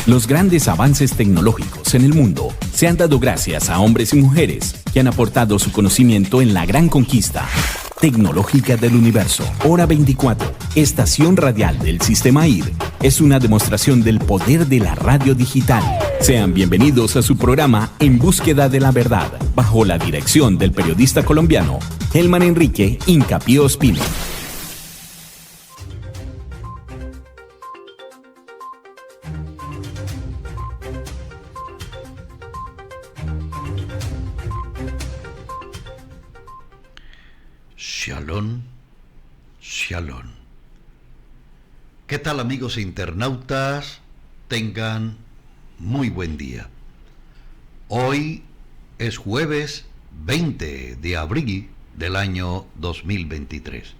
Los grandes avances tecnológicos en el mundo se han dado gracias a hombres y mujeres que han aportado su conocimiento en la gran conquista tecnológica del universo. Hora 24, estación radial del Sistema IR, es una demostración del poder de la radio digital. Sean bienvenidos a su programa En Búsqueda de la Verdad, bajo la dirección del periodista colombiano Helman Enrique Hincapié Ospino. Shalom, shalom. ¿Qué tal, amigos internautas? Tengan muy buen día. Hoy es jueves 20 de abril del año 2023.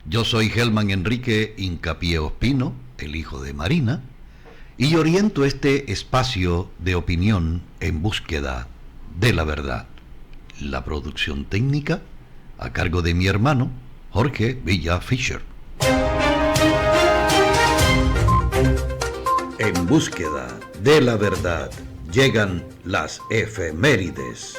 Yo soy Helman Enrique Hincapié Ospino, el hijo de Marina, y oriento este espacio de opinión en búsqueda de la verdad. La producción técnica a cargo de mi hermano Jorge Villa Fischer. En búsqueda de la verdad llegan las efemérides.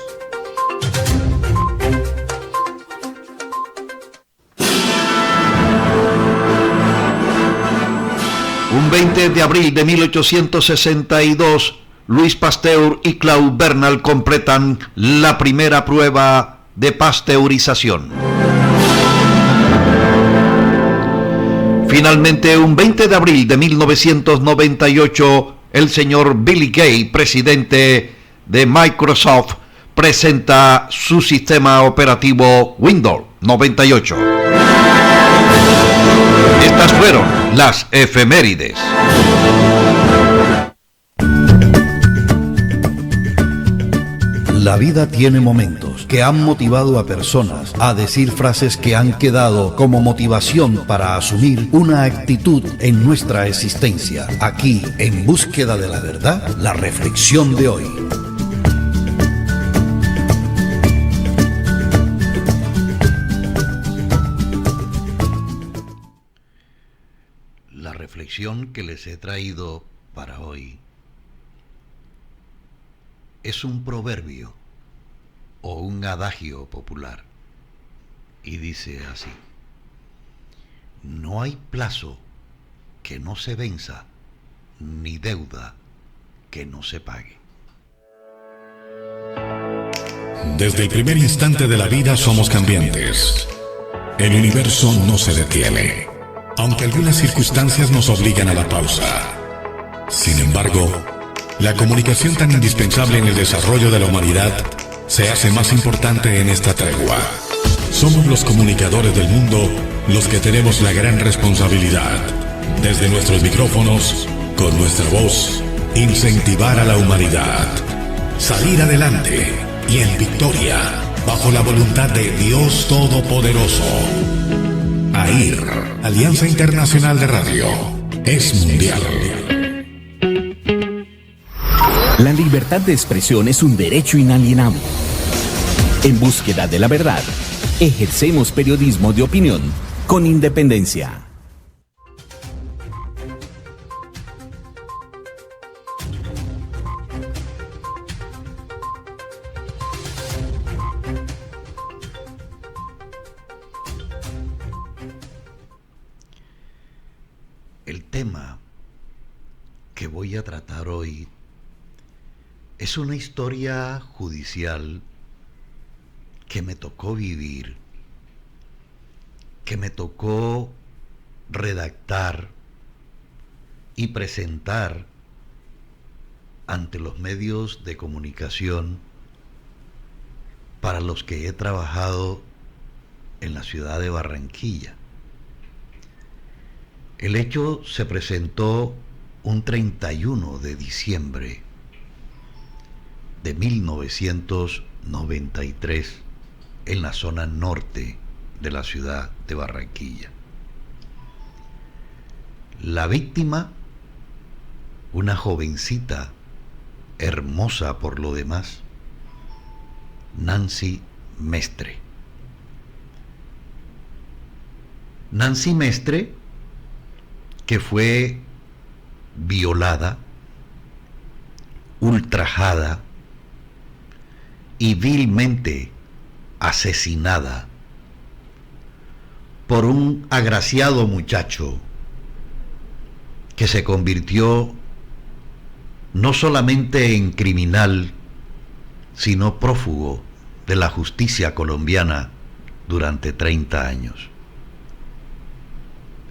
Un 20 de abril de 1862, Louis Pasteur y Claude Bernal completan la primera prueba de pasteurización. Finalmente, un 20 de abril de 1998, el señor Billy Gates, presidente de Microsoft, presenta su sistema operativo Windows 98. Estas fueron las efemérides. La vida tiene momentos que han motivado a personas a decir frases que han quedado como motivación para asumir una actitud en nuestra existencia. Aquí, en búsqueda de la verdad, la reflexión de hoy. La reflexión que les he traído para hoy es un proverbio o un adagio popular, y dice así: no hay plazo que no se venza, ni deuda que no se pague. Desde el primer instante de la vida somos cambiantes. El universo no se detiene, aunque algunas circunstancias nos obligan a la pausa. Sin embargo, la comunicación tan indispensable en el desarrollo de la humanidad se hace más importante en esta tregua. Somos los comunicadores del mundo los que tenemos la gran responsabilidad, desde nuestros micrófonos, con nuestra voz, incentivar a la humanidad, salir adelante y en victoria, bajo la voluntad de Dios Todopoderoso. AIR, Alianza Internacional de Radio, es mundial. La libertad de expresión es un derecho inalienable. En búsqueda de la verdad, ejercemos periodismo de opinión con independencia. El tema que voy a tratar hoy es una historia judicial que me tocó vivir, que me tocó redactar y presentar ante los medios de comunicación para los que he trabajado en la ciudad de Barranquilla. El hecho se presentó un 31 de diciembre de 1993 en la zona norte de la ciudad de Barranquilla. La víctima, una jovencita hermosa por lo demás, Nancy Mestre. Nancy Mestre, que fue violada ultrajada y vilmente asesinada por un agraciado muchacho que se convirtió no solamente en criminal, sino prófugo de la justicia colombiana durante 30 años.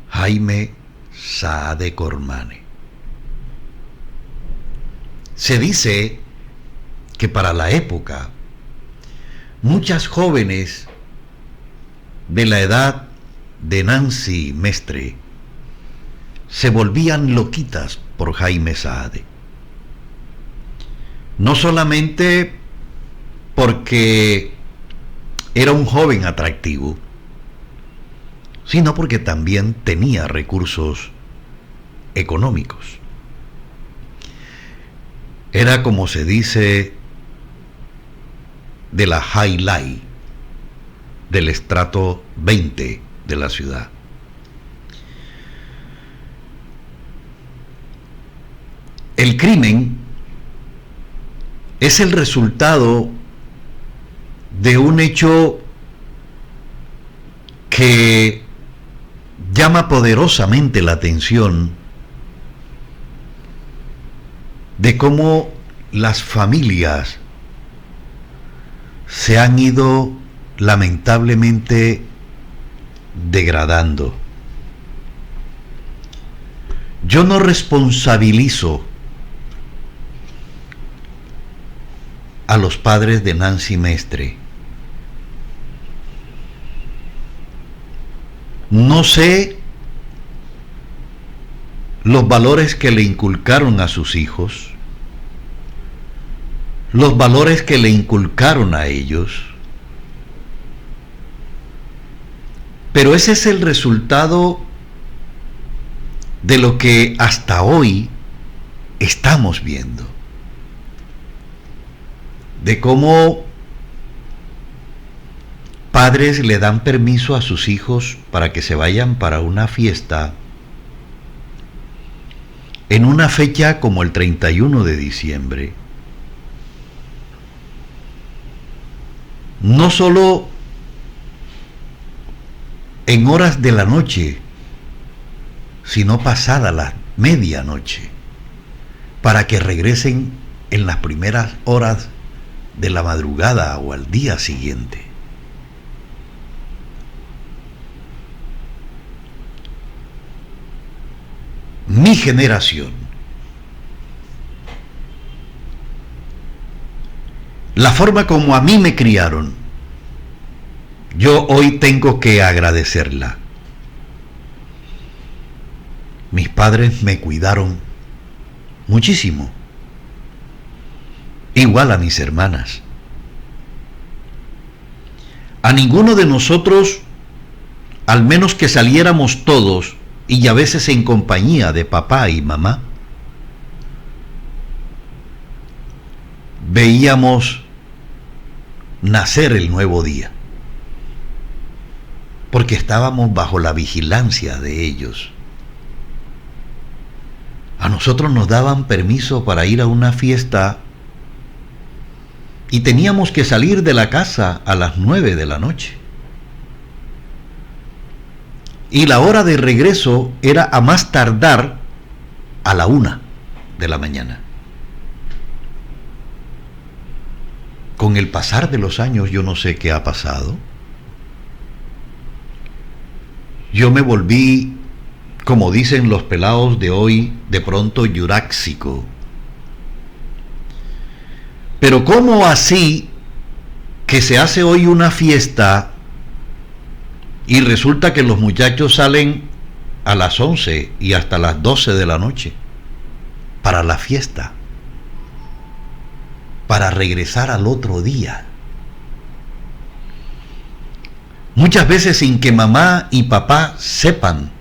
Jaime Saade Cormane. Se dice que para la época muchas jóvenes de la edad de Nancy Mestre se volvían loquitas por Jaime Saade. No solamente porque era un joven atractivo, sino porque también tenía recursos económicos. Era, como se dice, de la high life, del estrato 20 de la ciudad. El crimen es el resultado de un hecho que llama poderosamente la atención de cómo las familias se han ido lamentablemente degradando. Yo no responsabilizo a los padres de Nancy Mestre. No sé los valores que le inculcaron a sus hijos, los valores que le inculcaron a ellos, pero ese es el resultado de lo que hasta hoy estamos viendo, de cómo padres le dan permiso a sus hijos para que se vayan para una fiesta en una fecha como el 31 de diciembre. No solo en horas de la noche, sino pasada la medianoche, para que regresen en las primeras horas de la madrugada o al día siguiente. Mi generación, la forma como a mí me criaron, yo hoy tengo que agradecerla. Mis padres me cuidaron muchísimo, igual a mis hermanas. A ninguno de nosotros, al menos que saliéramos todos, y a veces en compañía de papá y mamá, veíamos nacer el nuevo día, porque estábamos bajo la vigilancia de ellos. A nosotros nos daban permiso para ir a una fiesta y teníamos que salir de la casa a las 9 de la noche. Y la hora de regreso era a más tardar a la 1 de la mañana. Con el pasar de los años, yo no sé qué ha pasado. Yo me volví, como dicen los pelados de hoy, de pronto juráxico. Pero ¿cómo así que se hace hoy una fiesta y resulta que los muchachos salen a las 11 y hasta las 12 de la noche para la fiesta, para regresar al otro día? Muchas veces sin que mamá y papá sepan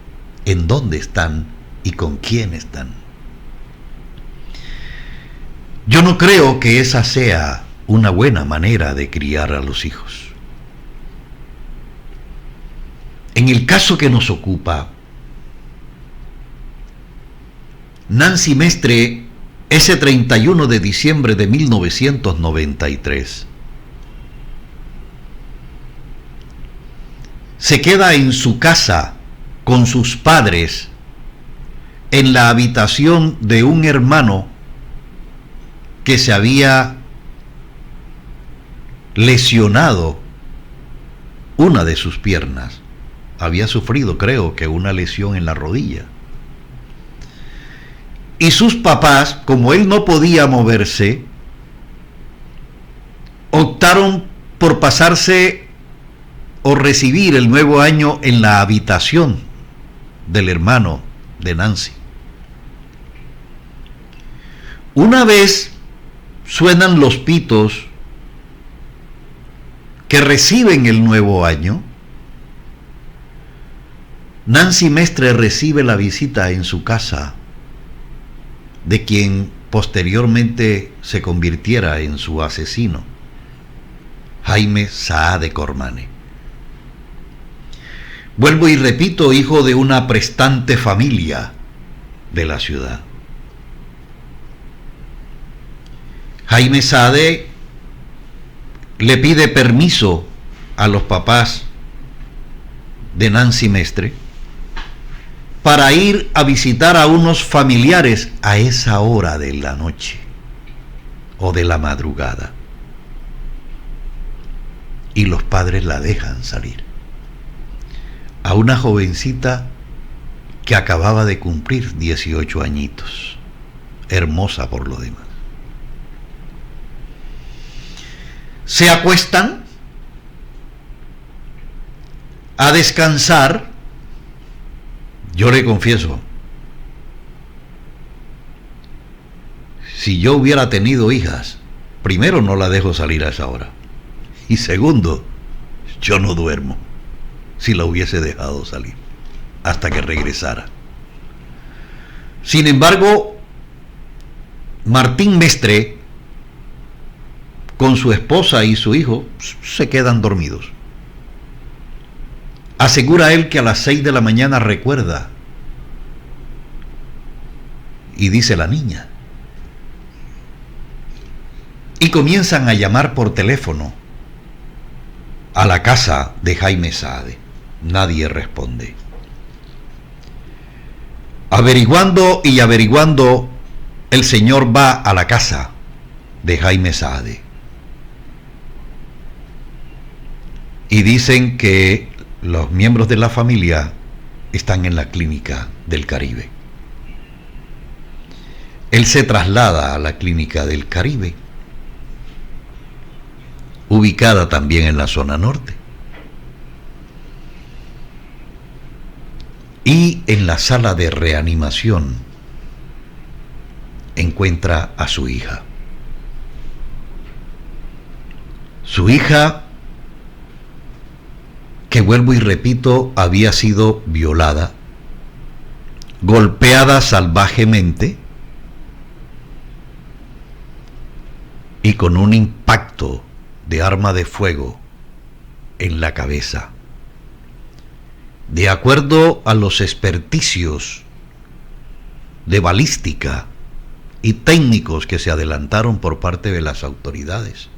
en dónde están y con quién están. Yo no creo que esa sea una buena manera de criar a los hijos. En el caso que nos ocupa, Nancy Mestre ese 31 de diciembre de 1993. Se queda en su casa con sus padres en la habitación de un hermano que se había lesionado una de sus piernas. Había sufrido, creo que, una lesión en la rodilla. Y sus papás, como él no podía moverse, optaron por pasarse o recibir el nuevo año en la habitación del hermano de Nancy. Una vez suenan los pitos que reciben el nuevo año, Nancy Mestre recibe la visita en su casa de quien posteriormente se convirtiera en su asesino, Jaime Saade Cormane. Vuelvo y repito, hijo de una prestante familia de la ciudad. Jaime Saade le pide permiso a los papás de Nancy Mestre para ir a visitar a unos familiares a esa hora de la noche o de la madrugada. Y los padres la dejan salir. A una jovencita que acababa de cumplir 18 añitos, hermosa por lo demás. Se acuestan a descansar. Yo le confieso, si yo hubiera tenido hijas, primero, no la dejo salir a esa hora, y segundo, yo no duermo si la hubiese dejado salir hasta que regresara. Sin embargo, Martín Mestre, con su esposa y su hijo, se quedan dormidos. Asegura él que a las 6 de la mañana recuerda, y dice la niña, y comienzan a llamar por teléfono a la casa de Jaime Saade. Nadie responde. Averiguando y averiguando, el señor va a la casa de Jaime Saade y dicen que los miembros de la familia están en la clínica del Caribe. Él se traslada a la clínica del Caribe, ubicada también en la zona norte, y en la sala de reanimación encuentra a su hija. Su hija, que vuelvo y repito, había sido violada, golpeada salvajemente y con un impacto de arma de fuego en la cabeza. De acuerdo a los experticios de balística y técnicos que se adelantaron por parte de las autoridades,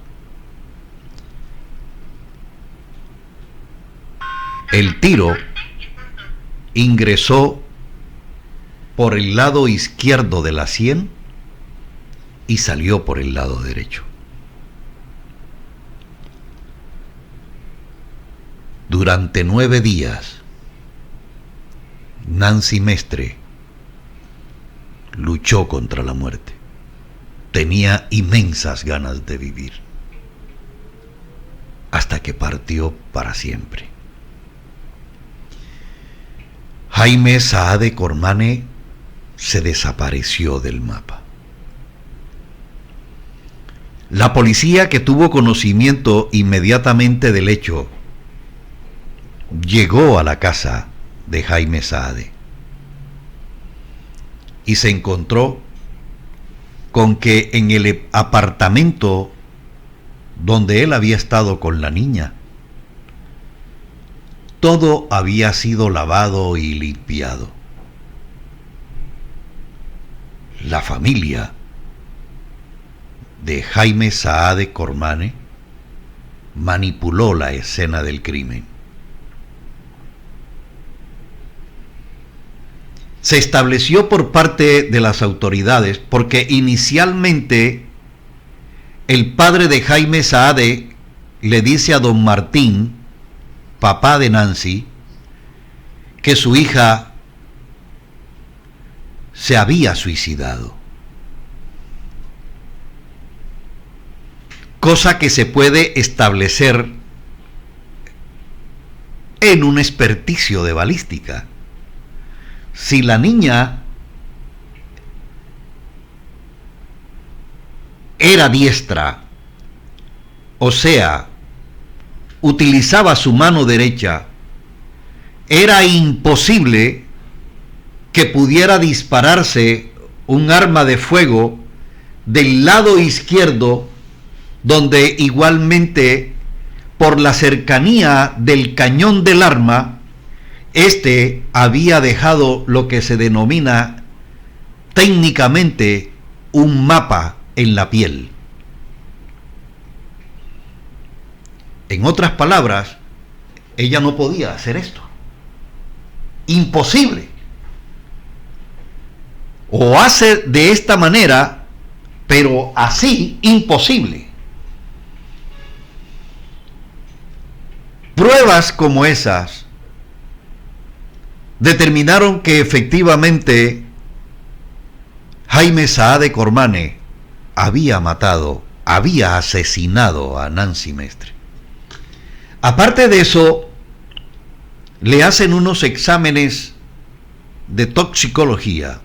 el tiro ingresó por el lado izquierdo de la sien y salió por el lado derecho. Durante 9 días, Nancy Mestre luchó contra la muerte. Tenía inmensas ganas de vivir, hasta que partió para siempre. Jaime Saade Cormane se desapareció del mapa. La policía, que tuvo conocimiento inmediatamente del hecho, llegó a la casa de Jaime Saade y se encontró con que en el apartamento donde él había estado con la niña, todo había sido lavado y limpiado. La familia de Jaime Saade Cormane manipuló la escena del crimen. Se estableció por parte de las autoridades porque inicialmente el padre de Jaime Saade le dice a don Martín, papá de Nancy, que su hija se había suicidado. Cosa que se puede establecer en un experticio de balística. Si la niña era diestra, o sea, utilizaba su mano derecha, era imposible que pudiera dispararse un arma de fuego del lado izquierdo, donde igualmente por la cercanía del cañón del arma, este había dejado lo que se denomina técnicamente un mapa en la piel. En otras palabras, ella no podía hacer esto. Imposible. O hace de esta manera, pero así imposible. Pruebas como esas determinaron que efectivamente Jaime Saade Cormane había asesinado a Nancy Mestre. Aparte de eso, le hacen unos exámenes de toxicología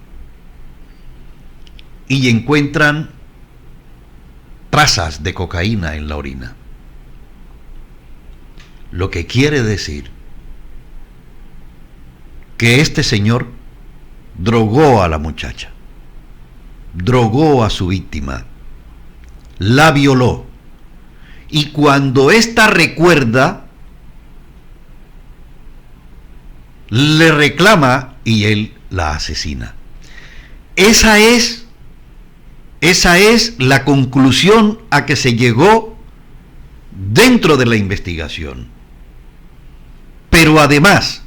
y encuentran trazas de cocaína en la orina. Lo que quiere decir que este señor drogó a la muchacha, drogó a su víctima, la violó, y cuando ésta recuerda, le reclama y él la asesina. Esa es la conclusión a que se llegó dentro de la investigación. Pero además,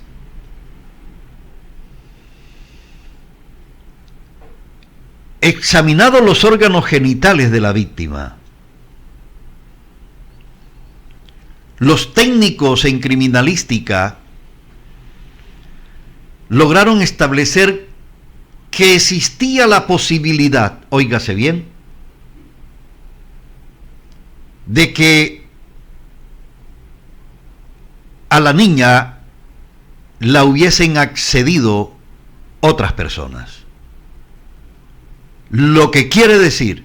examinados los órganos genitales de la víctima, los técnicos en criminalística lograron establecer que existía la posibilidad, óigase bien, de que a la niña la hubiesen accedido otras personas. Lo que quiere decir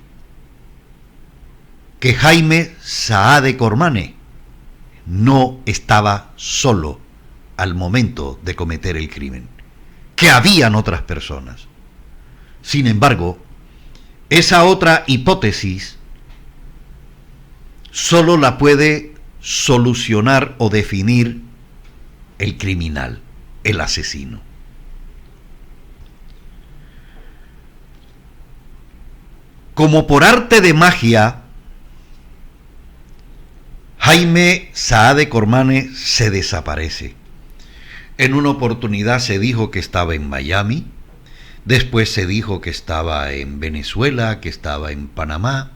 que Jaime Saade Cormane no estaba solo al momento de cometer el crimen, que habían otras personas. Sin embargo, esa otra hipótesis solo la puede solucionar o definir el criminal, el asesino. Como por arte de magia, Jaime Saade Cormane se desaparece. En una oportunidad se dijo que estaba en Miami, después se dijo que estaba en Venezuela, que estaba en Panamá.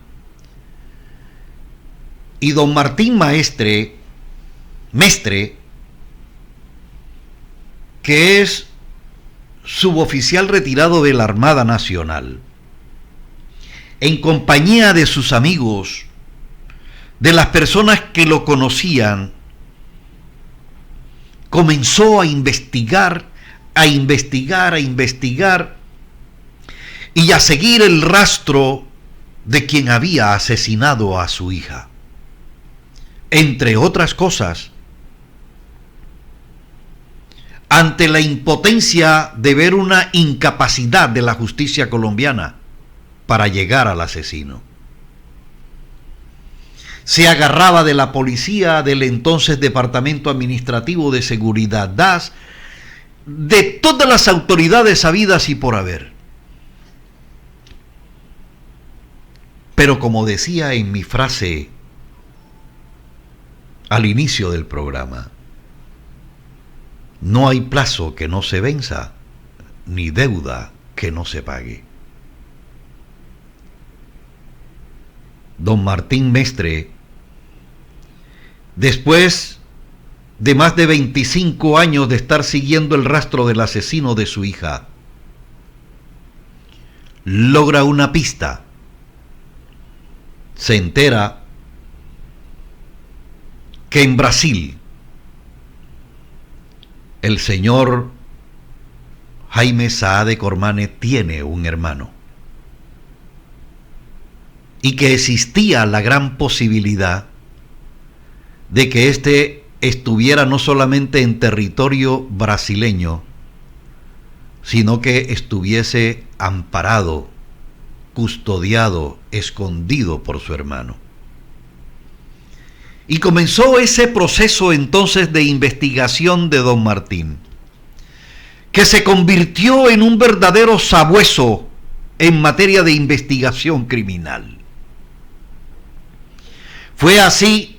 Y don Martín Mestre, que es suboficial retirado de la Armada Nacional, en compañía de sus amigos, de las personas que lo conocían, comenzó a investigar y a seguir el rastro de quien había asesinado a su hija. Entre otras cosas, ante la impotencia de ver una incapacidad de la justicia colombiana para llegar al asesino, se agarraba de la policía, del entonces Departamento Administrativo de Seguridad, DAS, de todas las autoridades habidas y por haber. Pero como decía en mi frase al inicio del programa, no hay plazo que no se venza, ni deuda que no se pague. Don Martín Mestre, después de más de 25 años de estar siguiendo el rastro del asesino de su hija, logra una pista. Se entera que en Brasil el señor Jaime Saade Cormane tiene un hermano y que existía la gran posibilidad de que éste estuviera no solamente en territorio brasileño, sino que estuviese amparado, custodiado, escondido por su hermano. Y comenzó ese proceso entonces de investigación de don Martín, que se convirtió en un verdadero sabueso en materia de investigación criminal. Fue así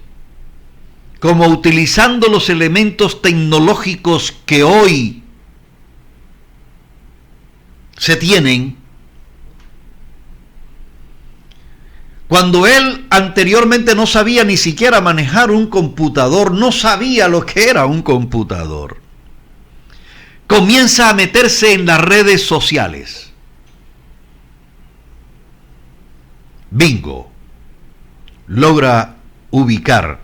como, utilizando los elementos tecnológicos que hoy se tienen, cuando él anteriormente no sabía ni siquiera manejar un computador, no sabía lo que era un computador, comienza a meterse en las redes sociales. Bingo, logra ubicar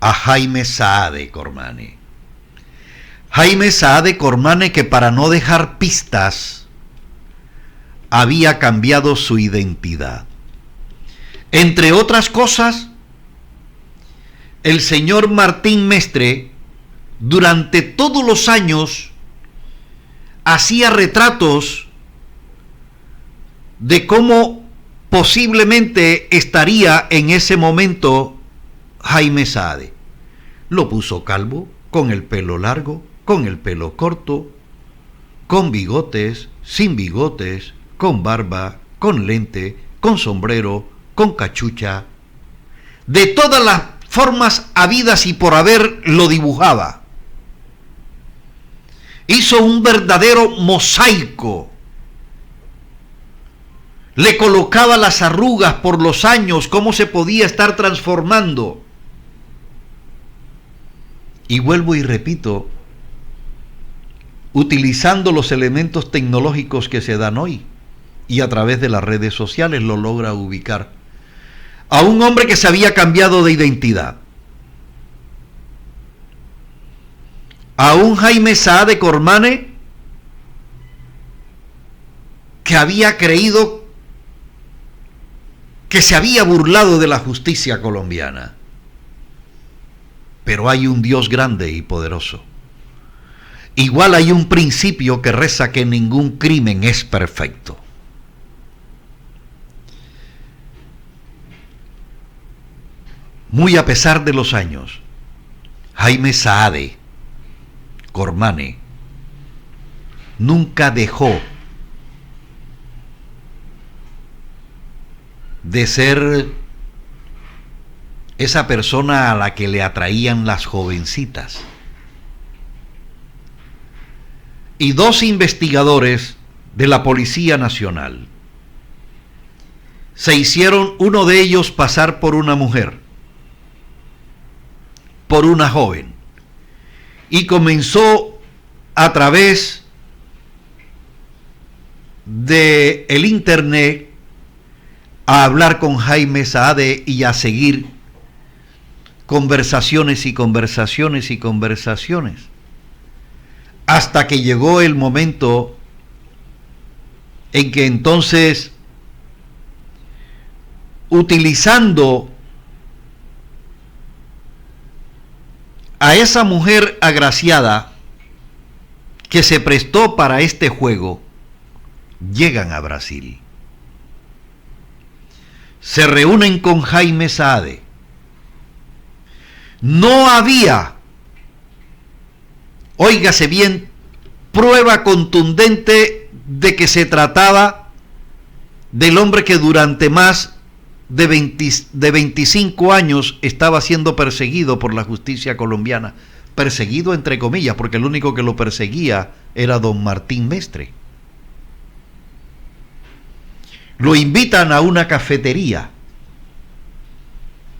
a Jaime Saade Cormane. Jaime Saade Cormane, que para no dejar pistas había cambiado su identidad. Entre otras cosas, el señor Martín Mestre durante todos los años hacía retratos de cómo posiblemente estaría en ese momento Jaime Saade. Lo puso calvo, con el pelo largo, con el pelo corto, con bigotes, sin bigotes, con barba, con lente, con sombrero, con cachucha. De todas las formas habidas y por haber lo dibujaba. Hizo un verdadero mosaico. Le colocaba las arrugas por los años, cómo se podía estar transformando. Y vuelvo y repito, utilizando los elementos tecnológicos que se dan hoy y a través de las redes sociales lo logra ubicar a un hombre que se había cambiado de identidad, a un Jaime Saade Cormane que había creído que se había burlado de la justicia colombiana. Pero hay un Dios grande y poderoso. Igual hay un principio que reza que ningún crimen es perfecto. Muy a pesar de los años, Jaime Saade Cormane nunca dejó de ser esa persona a la que le atraían las jovencitas. Y dos investigadores de la Policía Nacional se hicieron, uno de ellos pasar por una mujer, por una joven, y comenzó a través de el internet a hablar con Jaime Saade y a seguir conversaciones y conversaciones y conversaciones, hasta que llegó el momento en que entonces, utilizando a esa mujer agraciada que se prestó para este juego, llegan a Brasil. Se reúnen con Jaime Saade. No había, óigase bien, prueba contundente de que se trataba del hombre que durante más de 25 años estaba siendo perseguido por la justicia colombiana. Perseguido entre comillas, porque el único que lo perseguía era don Martín Mestre. Lo invitan a una cafetería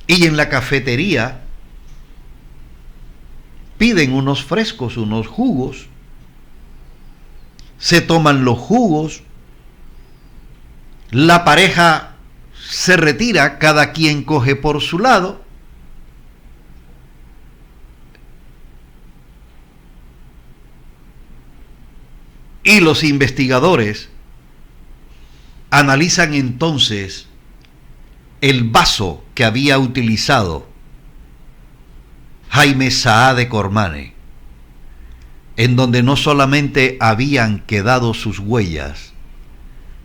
y en la cafetería piden unos frescos, unos jugos, se toman los jugos, la pareja se retira, cada quien coge por su lado, y los investigadores analizan entonces el vaso que había utilizado Jaime Saade Cormane, en donde no solamente habían quedado sus huellas,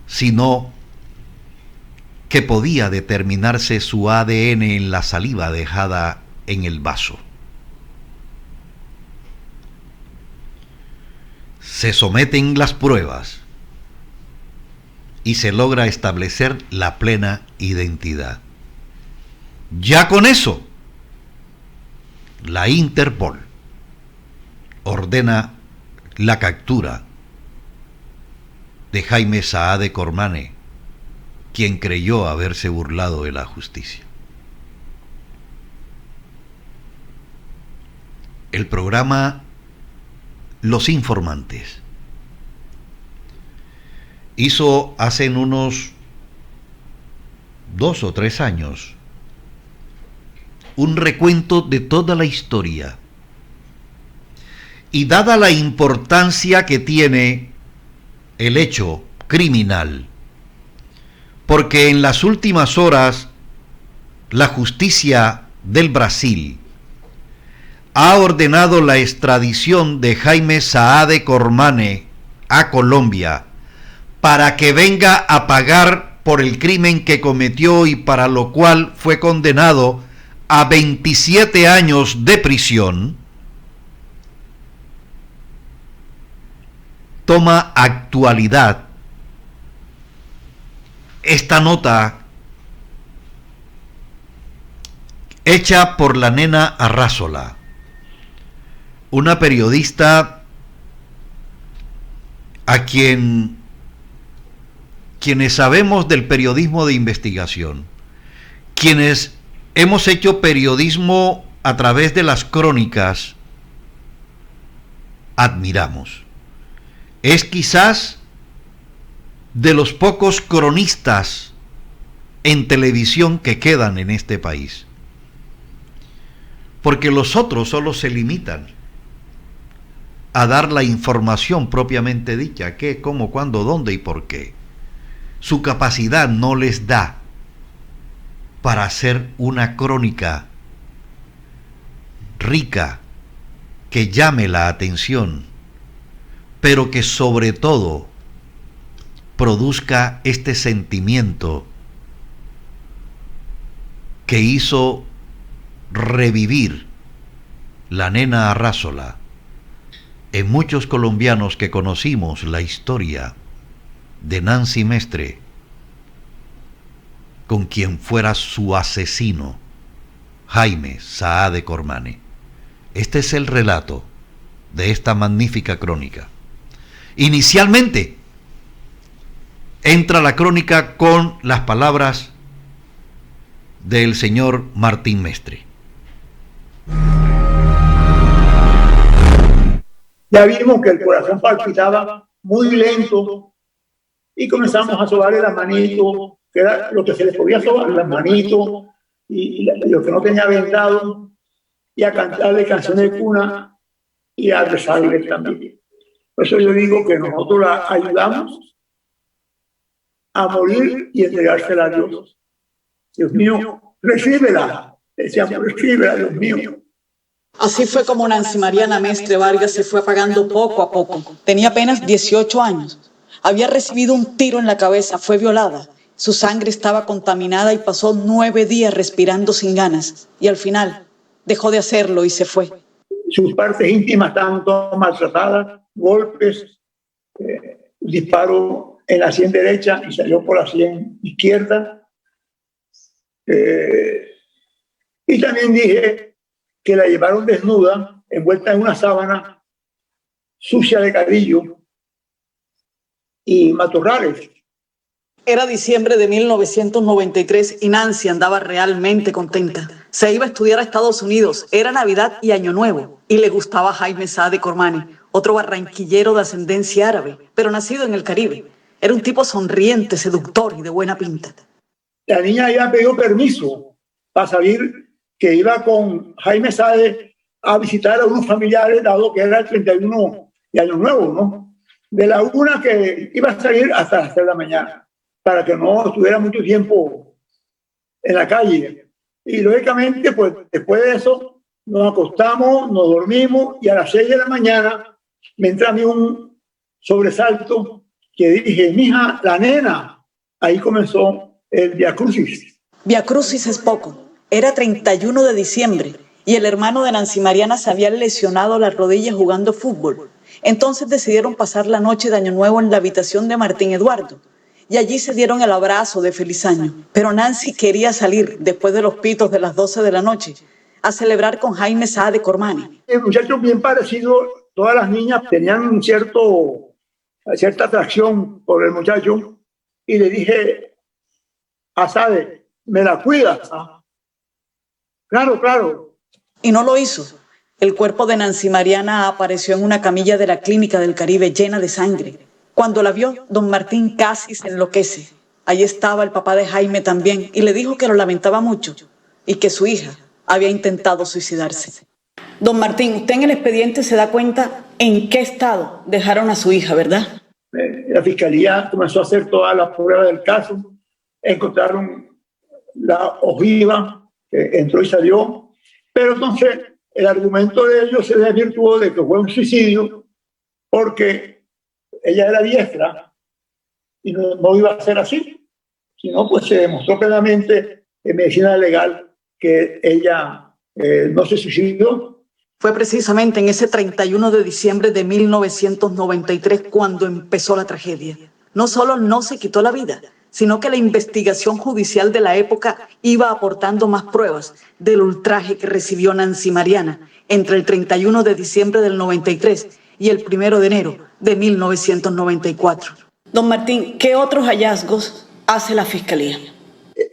sino que podía determinarse su ADN en la saliva dejada en el vaso. Se someten las pruebas y se logra establecer la plena identidad. Ya con eso, la Interpol ordena la captura de Jaime Saade Cormane, quien creyó haberse burlado de la justicia. El programa Los Informantes hizo hace unos 2 o 3 años un recuento de toda la historia, y dada la importancia que tiene el hecho criminal, porque en las últimas horas la justicia del Brasil ha ordenado la extradición de Jaime Saade Cormane a Colombia para que venga a pagar por el crimen que cometió y para lo cual fue condenado a 27 años de prisión, toma actualidad esta nota hecha por la nena Arrázola, una periodista a quienes sabemos del periodismo de investigación, quienes hemos hecho periodismo a través de las crónicas, admiramos. Es quizás de los pocos cronistas en televisión que quedan en este país, porque los otros solo se limitan a dar la información propiamente dicha, qué, cómo, cuándo, dónde y por qué. Su capacidad no les da para hacer una crónica rica, que llame la atención, pero que sobre todo produzca este sentimiento que hizo revivir la nena Arrázola en muchos colombianos que conocimos la historia de Nancy Mestre, con quien fuera su asesino, Jaime Saade Cormane. Este es el relato de esta magnífica crónica. Inicialmente entra la crónica con las palabras del señor Martín Mestre. Ya vimos que el corazón palpitaba muy lento y comenzamos a sobarle las manitos, que era lo que se les podía sobar, las manitos y lo que no tenía vendado, y a cantarle canciones de cuna y a rezarle también. Por eso yo digo que nosotros la ayudamos a morir y entregársela a Dios. Dios mío, recíbela. Decíamos, recíbela, Dios mío. Así fue como Nancy Mariana Mestre Vargas se fue apagando poco a poco. Tenía apenas 18 años. Había recibido un tiro en la cabeza, fue violada. Su sangre estaba contaminada y pasó 9 días respirando sin ganas. Y al final dejó de hacerlo y se fue. Sus partes íntimas estaban todas maltratadas, golpes, disparos en la sien derecha y salió por la sien izquierda. Y también dije que la llevaron desnuda, envuelta en una sábana sucia de cadillo y matorrales. Era diciembre de 1993 y Nancy andaba realmente contenta. Se iba a estudiar a Estados Unidos, era Navidad y Año Nuevo, y le gustaba Jaime Saade Cormani, otro barranquillero de ascendencia árabe, pero nacido en el Caribe. Era un tipo sonriente, seductor y de buena pinta. La niña había pedido permiso para salir, que iba con Jaime Saade a visitar a unos familiares, dado que era el 31 de Año Nuevo, ¿no? De la una que iba a salir hasta las 3 de la mañana, para que no estuviera mucho tiempo en la calle. Y lógicamente, pues después de eso, nos acostamos, nos dormimos y a las 6 de la mañana me entra a mí un sobresalto que dije, mija, la nena. Ahí comenzó el Via Crucis. Via Crucis es poco. Era 31 de diciembre y el hermano de Nancy Mariana se había lesionado la rodilla jugando fútbol. Entonces decidieron pasar la noche de Año Nuevo en la habitación de Martín Eduardo. Y allí se dieron el abrazo de feliz año. Pero Nancy quería salir, después de los pitos de las 12 de la noche, a celebrar con Jaime Saade Cormani. El muchacho bien parecido, todas las niñas tenían cierta atracción por el muchacho. Y le dije a Saade, ¿me la cuidas? Claro, claro. Y no lo hizo. El cuerpo de Nancy Mariana apareció en una camilla de la Clínica del Caribe llena de sangre. Cuando la vio, don Martín casi se enloquece. Allí estaba el papá de Jaime también y le dijo que lo lamentaba mucho y que su hija había intentado suicidarse. Don Martín, usted en el expediente se da cuenta en qué estado dejaron a su hija, ¿verdad? La fiscalía comenzó a hacer todas las pruebas del caso. Encontraron la ojiva que entró y salió. Pero entonces el argumento de ellos se desvirtuó de que fue un suicidio porque ella era diestra y no iba a ser así, sino pues se demostró plenamente en medicina legal que ella no se suicidó. Fue precisamente en ese 31 de diciembre de 1993 cuando empezó la tragedia. No solo no se quitó la vida, sino que la investigación judicial de la época iba aportando más pruebas del ultraje que recibió Nancy Mariana entre el 31 de diciembre del 93 y el 1 de enero de 1994. Don Martín, ¿qué otros hallazgos hace la Fiscalía?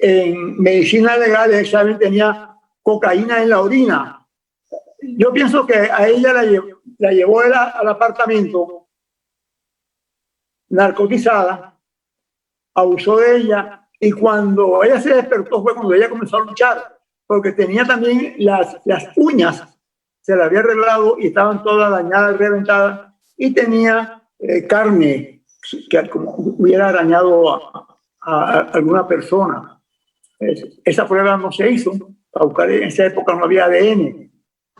En medicina legal, el examen tenía cocaína en la orina. Yo pienso que a ella la llevó al apartamento narcotizada, abusó de ella y cuando ella se despertó fue cuando ella comenzó a luchar, porque tenía también las uñas, se la había arreglado y estaban todas dañadas, reventadas, y tenía carne que como hubiera arañado a alguna persona. Esa prueba no se hizo, para buscar en esa época no había ADN.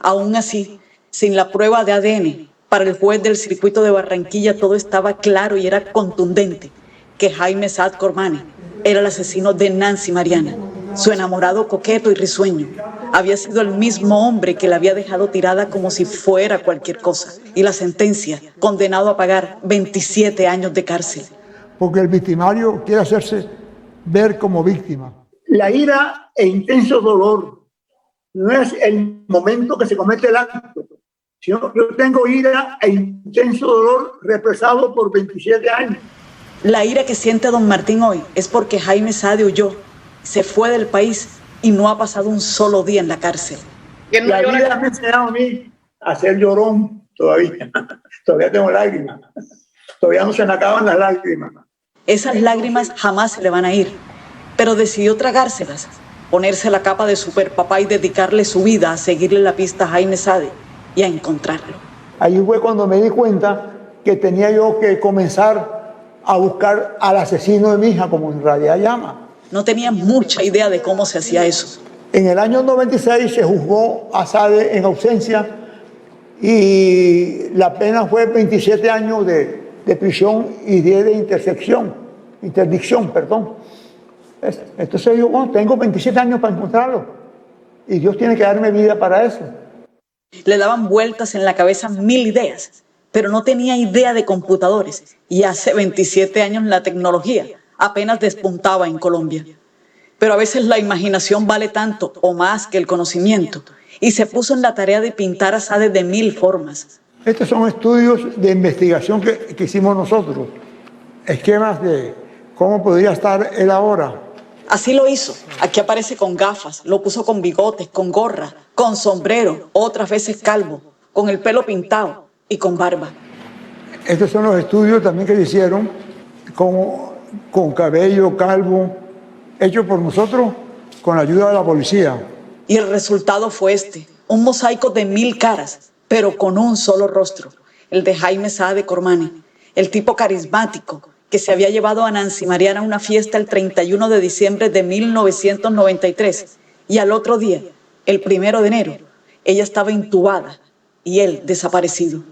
Aún así, sin la prueba de ADN, para el juez del circuito de Barranquilla todo estaba claro y era contundente que Jaime Saade Cormani era el asesino de Nancy Mariana. Su enamorado coqueto y risueño había sido el mismo hombre que la había dejado tirada como si fuera cualquier cosa. Y la sentencia, condenado a pagar 27 años de cárcel. Porque el victimario quiere hacerse ver como víctima. La ira e intenso dolor no es el momento que se comete el acto, sino yo tengo ira e intenso dolor represado por 27 años. La ira que siente don Martín hoy es porque Jaime Saade huyó, se fue del país y no ha pasado un solo día en la cárcel. La vida me ha enseñado a mí a ser llorón todavía. Todavía tengo lágrimas. Todavía no se me acaban las lágrimas. Esas lágrimas jamás se le van a ir, pero decidió tragárselas, ponerse la capa de superpapá y dedicarle su vida a seguirle la pista a Jaime Saade y a encontrarlo. Ahí fue cuando me di cuenta que tenía yo que comenzar a buscar al asesino de mi hija, como en realidad llama. No tenía mucha idea de cómo se hacía eso. En el año 96 se juzgó a Saade en ausencia y la pena fue 27 años de prisión y 10 de interdicción. Entonces yo, bueno, tengo 27 años para encontrarlo y Dios tiene que darme vida para eso. Le daban vueltas en la cabeza 1000 ideas, pero no tenía idea de computadores y hace 27 años la tecnología apenas despuntaba en Colombia. Pero a veces la imaginación vale tanto o más que el conocimiento y se puso en la tarea de pintar a Sade de 1000 formas. Estos son estudios de investigación que hicimos nosotros, esquemas de cómo podría estar él ahora. Así lo hizo. Aquí aparece con gafas, lo puso con bigotes, con gorra, con sombrero, otras veces calvo, con el pelo pintado y con barba. Estos son los estudios también que se hicieron con cabello calvo, hechos por nosotros con la ayuda de la policía. Y el resultado fue un mosaico de 1000 caras, pero con un solo rostro, el de Jaime Sade Cormane, el tipo carismático que se había llevado a Nancy Mariana a una fiesta el 31 de diciembre de 1993 y al otro día, el 1 de enero, ella estaba intubada y él desaparecido.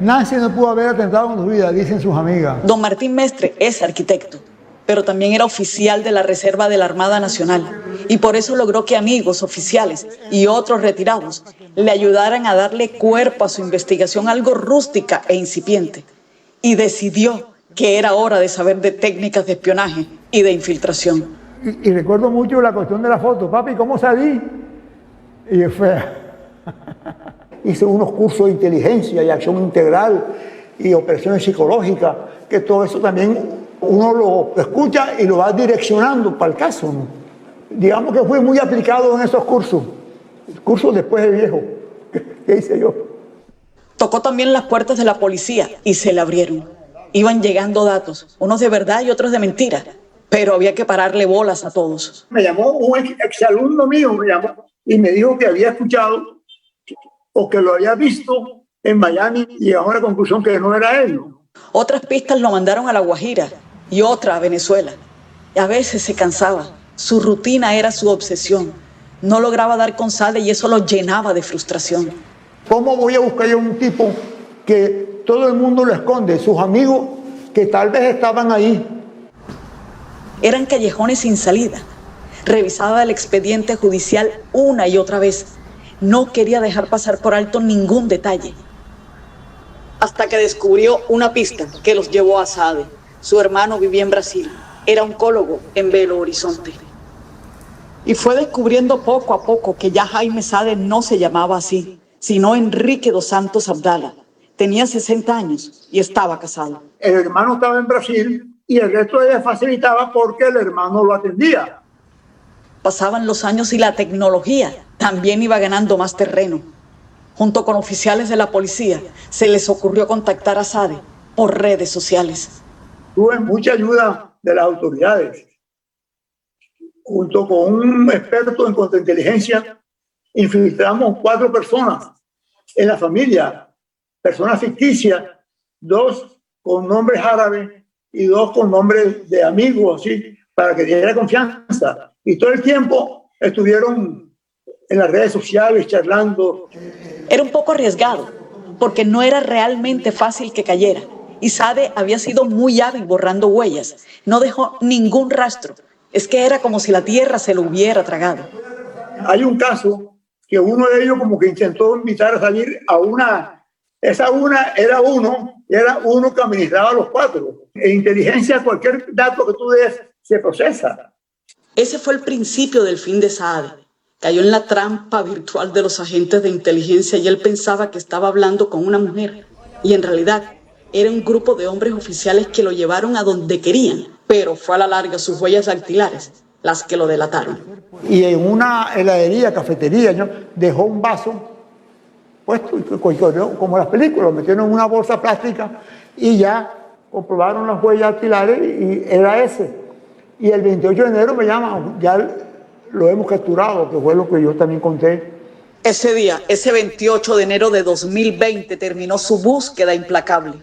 Nancy no pudo haber atentado con su vida, dicen sus amigas. Don Martín Mestre es arquitecto, pero también era oficial de la Reserva de la Armada Nacional y por eso logró que amigos, oficiales y otros retirados le ayudaran a darle cuerpo a su investigación algo rústica e incipiente y decidió que era hora de saber de técnicas de espionaje y de infiltración. Y recuerdo mucho la cuestión de la foto. Papi, ¿cómo salí? Y fue... Hice unos cursos de inteligencia y acción integral y operaciones psicológicas, que todo eso también uno lo escucha y lo va direccionando para el caso, ¿no? Digamos que fui muy aplicado en esos cursos. Cursos después de viejo. ¿Qué hice yo? Tocó también las puertas de la policía y se le abrieron. Iban llegando datos, unos de verdad y otros de mentira, pero había que pararle bolas a todos. Me llamó un exalumno mío, y me dijo que había escuchado o que lo había visto en Miami y llegamos a la conclusión que no era él, ¿no? Otras pistas lo mandaron a La Guajira y otra a Venezuela. A veces se cansaba, su rutina era su obsesión. No lograba dar con Sade y eso lo llenaba de frustración. ¿Cómo voy a buscar yo un tipo que todo el mundo lo esconde, sus amigos que tal vez estaban ahí? Eran callejones sin salida. Revisaba el expediente judicial una y otra vez. No quería dejar pasar por alto ningún detalle. Hasta que descubrió una pista que los llevó a Sade. Su hermano vivía en Brasil. Era oncólogo en Belo Horizonte. Y fue descubriendo poco a poco que ya Jaime Sade no se llamaba así, sino Enrique dos Santos Abdala. Tenía 60 años y estaba casado. El hermano estaba en Brasil y el resto de ella facilitaba porque el hermano lo atendía. Pasaban los años y la tecnología también iba ganando más terreno. Junto con oficiales de la policía, se les ocurrió contactar a Sade por redes sociales. Tuve mucha ayuda de las autoridades. Junto con un experto en contrainteligencia, infiltramos 4 personas en la familia, personas ficticias, 2 con nombres árabes y 2 con nombres de amigos, así, para que diera confianza. Y todo el tiempo estuvieron en las redes sociales charlando. Era un poco arriesgado, porque no era realmente fácil que cayera. Y Sade había sido muy hábil borrando huellas. No dejó ningún rastro. Es que era como si la tierra se lo hubiera tragado. Hay un caso que uno de ellos como que intentó invitar a salir a una. Esa una era uno que administraba los 4. En inteligencia, cualquier dato que tú des se procesa. Ese fue el principio del fin de Sade. Cayó en la trampa virtual de los agentes de inteligencia y él pensaba que estaba hablando con una mujer. Y en realidad era un grupo de hombres oficiales que lo llevaron a donde querían, pero fue a la larga sus huellas dactilares las que lo delataron. Y en una heladería, cafetería, ¿no?, dejó un vaso puesto, como las películas, lo metieron en una bolsa plástica y ya comprobaron las huellas dactilares y era ese. Y el 28 de enero me llaman, ya lo hemos capturado, que fue lo que yo también conté. Ese día, ese 28 de enero de 2020, terminó su búsqueda implacable.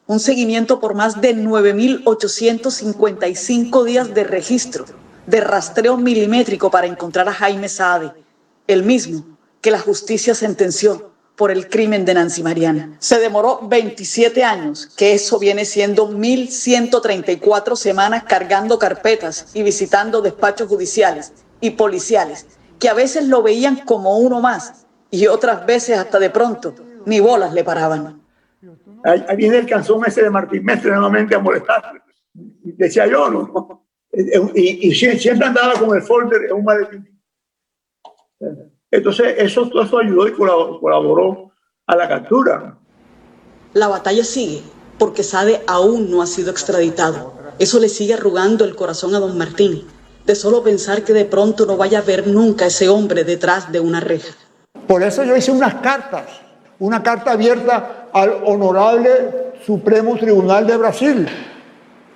Un seguimiento por más de 9.855 días de registro, de rastreo milimétrico para encontrar a Jaime Sade, el mismo que la justicia sentenció por el crimen de Nancy Mariana. Se demoró 27 años, que eso viene siendo 1.134 semanas cargando carpetas y visitando despachos judiciales y policiales, que a veces lo veían como uno más y otras veces hasta de pronto ni bolas le paraban. Ahí viene el canzón ese de Martín Mestre nuevamente a molestar. Decía yo, ¿no? Y siempre andaba con el folder en un maletín. Entonces, todo eso ayudó y colaboró a la captura. La batalla sigue, porque Sade aún no ha sido extraditado. Eso le sigue arrugando el corazón a don Martín, de solo pensar que de pronto no vaya a ver nunca a ese hombre detrás de una reja. Por eso yo hice una carta abierta al Honorable Supremo Tribunal de Brasil,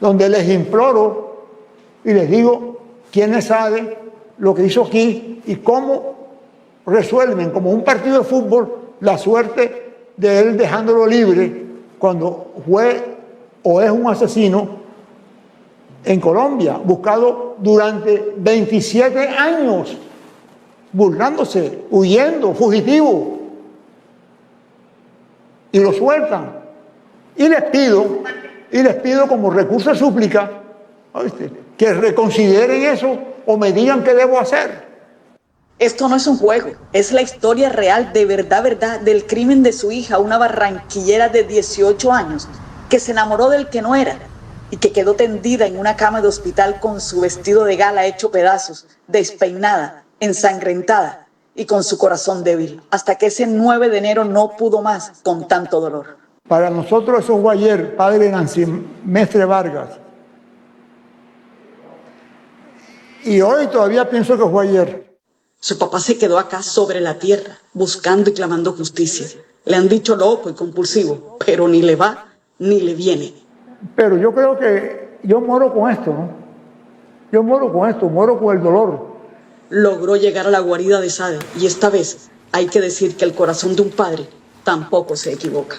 donde les imploro y les digo quién es Sade, lo que hizo aquí y cómo resuelven, como un partido de fútbol, la suerte de él dejándolo libre cuando fue o es un asesino en Colombia, buscado durante 27 años, burlándose, huyendo, fugitivo, y lo sueltan. Y les pido como recurso de súplica, ¿oíste?, que reconsideren eso o me digan qué debo hacer. Esto no es un juego, es la historia real, de verdad, del crimen de su hija, una barranquillera de 18 años, que se enamoró del que no era y que quedó tendida en una cama de hospital con su vestido de gala hecho pedazos, despeinada, ensangrentada y con su corazón débil, hasta que ese 9 de enero no pudo más con tanto dolor. Para nosotros eso fue ayer, padre Nancy Mestre Vargas. Y hoy todavía pienso que fue ayer. Su papá se quedó acá sobre la tierra, buscando y clamando justicia. Le han dicho loco y compulsivo, pero ni le va ni le viene. Pero yo creo que yo muero con esto, ¿no? Yo muero con esto, muero con el dolor. Logró llegar a la guarida de Sade, y esta vez hay que decir que el corazón de un padre tampoco se equivoca.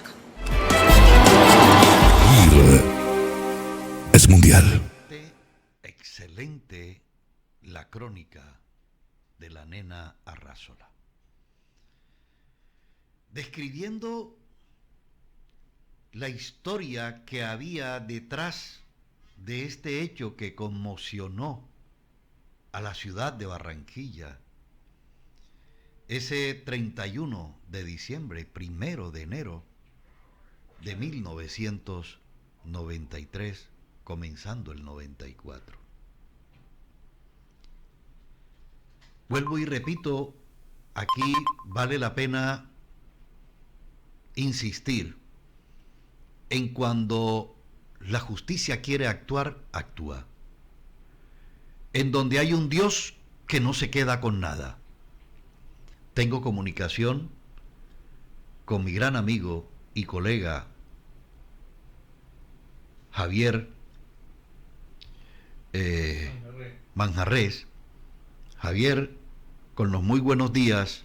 Es mundial. Excelente la crónica de la nena Arrázola, describiendo la historia que había detrás de este hecho que conmocionó a la ciudad de Barranquilla ese 31 de diciembre, 1 de enero de 1993, comenzando el 94. Vuelvo y repito, aquí vale la pena insistir en cuando la justicia quiere actuar, actúa. En donde hay un Dios que no se queda con nada. Tengo comunicación con mi gran amigo y colega Javier Manjarrés. Javier, con los muy buenos días.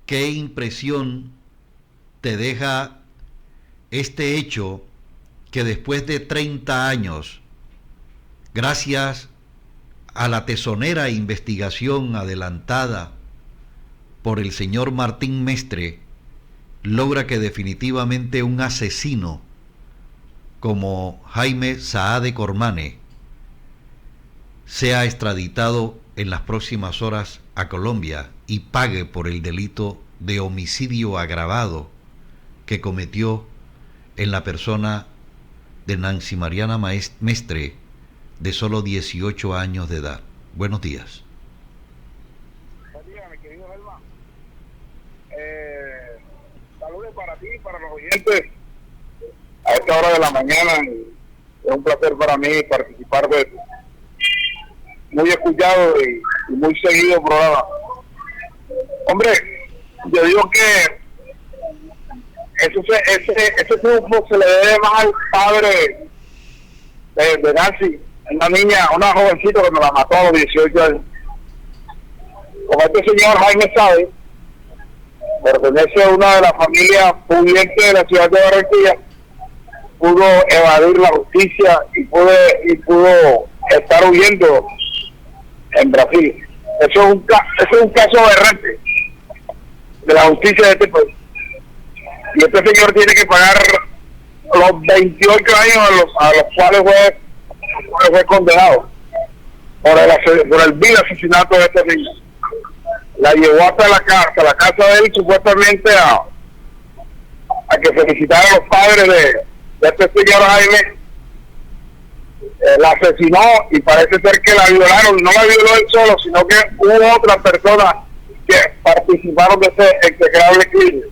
¿Qué impresión te deja este hecho que después de 30 años, gracias a la tesonera investigación adelantada por el señor Martín Mestre, logra que definitivamente un asesino como Jaime Saade Cormane sea extraditado en las próximas horas a Colombia y pague por el delito de homicidio agravado que cometió en la persona de Nancy Mariana Mestre, de solo 18 años de edad? Buenos días. Buen día, mi querido Germán. Saludos para ti y para los oyentes a esta hora de la mañana. Es un placer para mí participar de muy escuchado y muy seguido programa. Hombre, yo digo que ese triunfo se le debe más al padre de Nancy, una jovencita que me la mató a los 18 años. Como este señor Jaime Saade pertenece a una de las familias pudientes de la ciudad de Barranquilla, pudo evadir la justicia y pudo estar huyendo en Brasil. Eso es un caso aberrante de la justicia de este país. Y este señor tiene que pagar los 28 años a los cuales fue condenado por el vil asesinato de este niño. La llevó hasta la casa de él, supuestamente a que felicitara a los padres de este señor Jaime. La asesinó y parece ser que la violaron. No la violó él solo, sino que hubo otras personas que participaron de ese execrable crimen.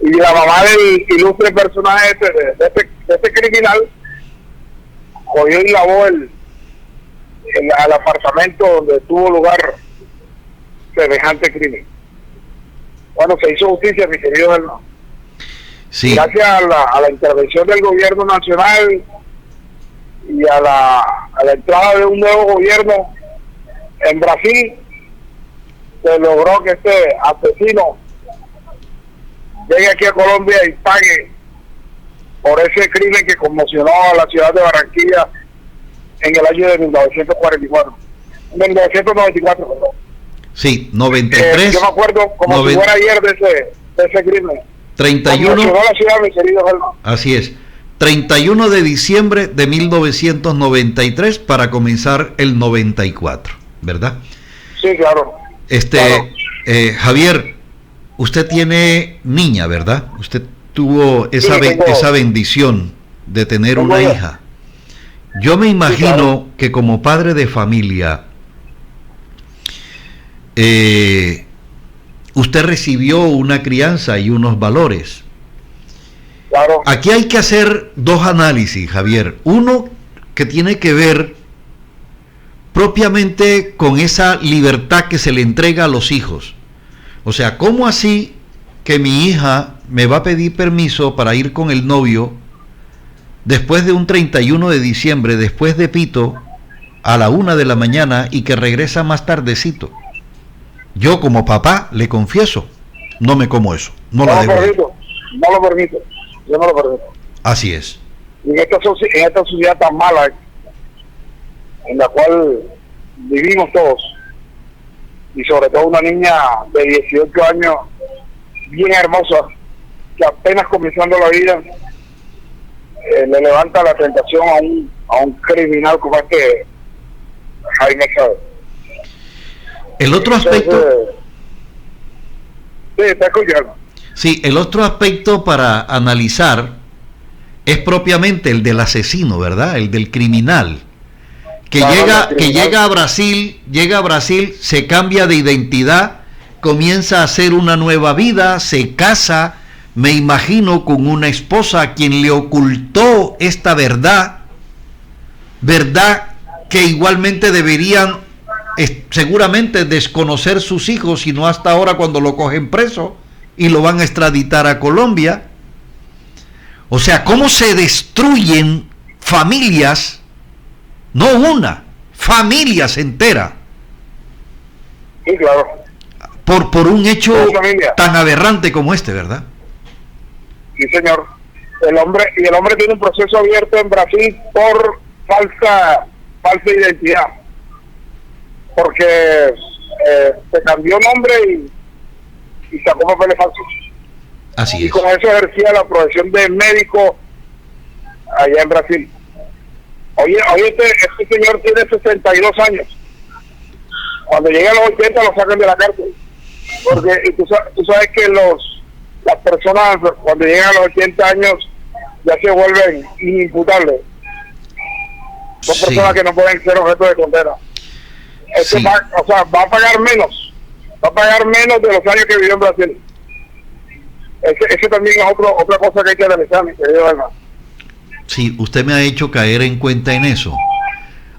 Y la mamá del ilustre personaje de este criminal cogió y lavó al apartamento donde tuvo lugar semejante crimen. Bueno, se hizo justicia, mi querido hermano. Sí. Gracias a la intervención del gobierno nacional y a la entrada de un nuevo gobierno en Brasil, se logró que este asesino llegue aquí a Colombia y pague por ese crimen que conmocionó a la ciudad de Barranquilla en el año de 1994. 1994, perdón. Sí, 93. Yo me acuerdo como si fuera ayer de ese crimen. 31. Conmocionó la ciudad, mi querido hermano. Así es. 31 de diciembre de 1993 para comenzar el 94, ¿verdad? Sí, claro. Claro. Javier, usted tiene niña, ¿verdad? Usted tuvo esa, sí, esa bendición de tener una hija. Yo me imagino claro, que como padre de familia, usted recibió una crianza y unos valores. Claro. Aquí hay que hacer dos análisis, Javier. Uno que tiene que ver propiamente con esa libertad que se le entrega a los hijos. O sea, ¿cómo así que mi hija me va a pedir permiso para ir con el novio después de un 31 de diciembre, después de pito, a la 1 de la mañana y que regresa más tardecito? Yo como papá, le confieso, no me como eso. No lo permito. No lo permito. Yo no lo permito. Así es. En esta sociedad tan mala en la cual vivimos todos, y sobre todo una niña de 18 años bien hermosa que apenas comenzando la vida le levanta la tentación a un criminal como este Jaime Chávez. El otro aspecto. Sí, está escuchando. Sí, el otro aspecto para analizar es propiamente el del asesino, ¿verdad? El del criminal. Que llega a Brasil, se cambia de identidad, comienza a hacer una nueva vida, se casa, me imagino, con una esposa a quien le ocultó esta verdad que igualmente deberían seguramente desconocer sus hijos, y no hasta ahora cuando lo cogen preso y lo van a extraditar a Colombia. O sea, cómo se destruyen familias. No una, familias enteras. Sí, claro. Por un hecho tan aberrante como este, ¿verdad? Sí, señor. El hombre tiene un proceso abierto en Brasil por falsa identidad. Porque se cambió nombre y sacó papeles falsos. Así es. Y con eso ejercía la profesión de médico allá en Brasil. Oye, este señor tiene 62 años. Cuando llega a los 80 lo sacan de la cárcel. Porque tú sabes que las personas cuando llegan a los 80 años ya se vuelven inimputables. Son personas que no pueden ser objeto de condena. Sí. Va a pagar menos. Va a pagar menos de los años que vivió en Brasil. Ese también es otra cosa que hay que analizar, mi querido hermano. Sí, usted me ha hecho caer en cuenta en eso.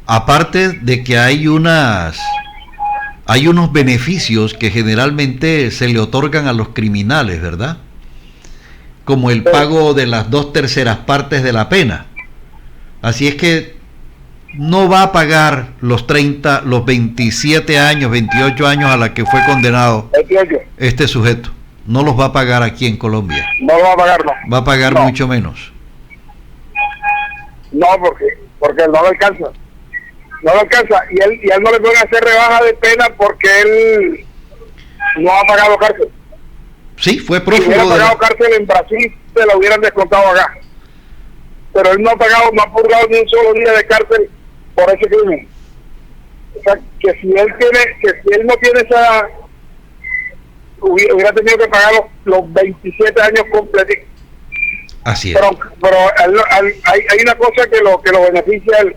Aparte de que hay unos beneficios que generalmente se le otorgan a los criminales, ¿verdad? Como el pago de las 2/3 partes de la pena. Así es que no va a pagar los 27 años, 28 años a la que fue condenado 28. este sujeto. No los va a pagar aquí en Colombia. No lo va a pagar, no. Va a pagar mucho menos. No, porque él no lo alcanza. No lo alcanza. Y él no le puede hacer rebaja de pena porque él no ha pagado cárcel. Sí, fue Si prófugo. hubiera pagado cárcel en Brasil, se lo hubieran descontado acá. Pero él no ha purgado ni un solo día de cárcel por ese crimen. O sea, que si él no tiene hubiera tenido que pagar los 27 años completos. Así es. Pero hay una cosa que lo beneficia a él,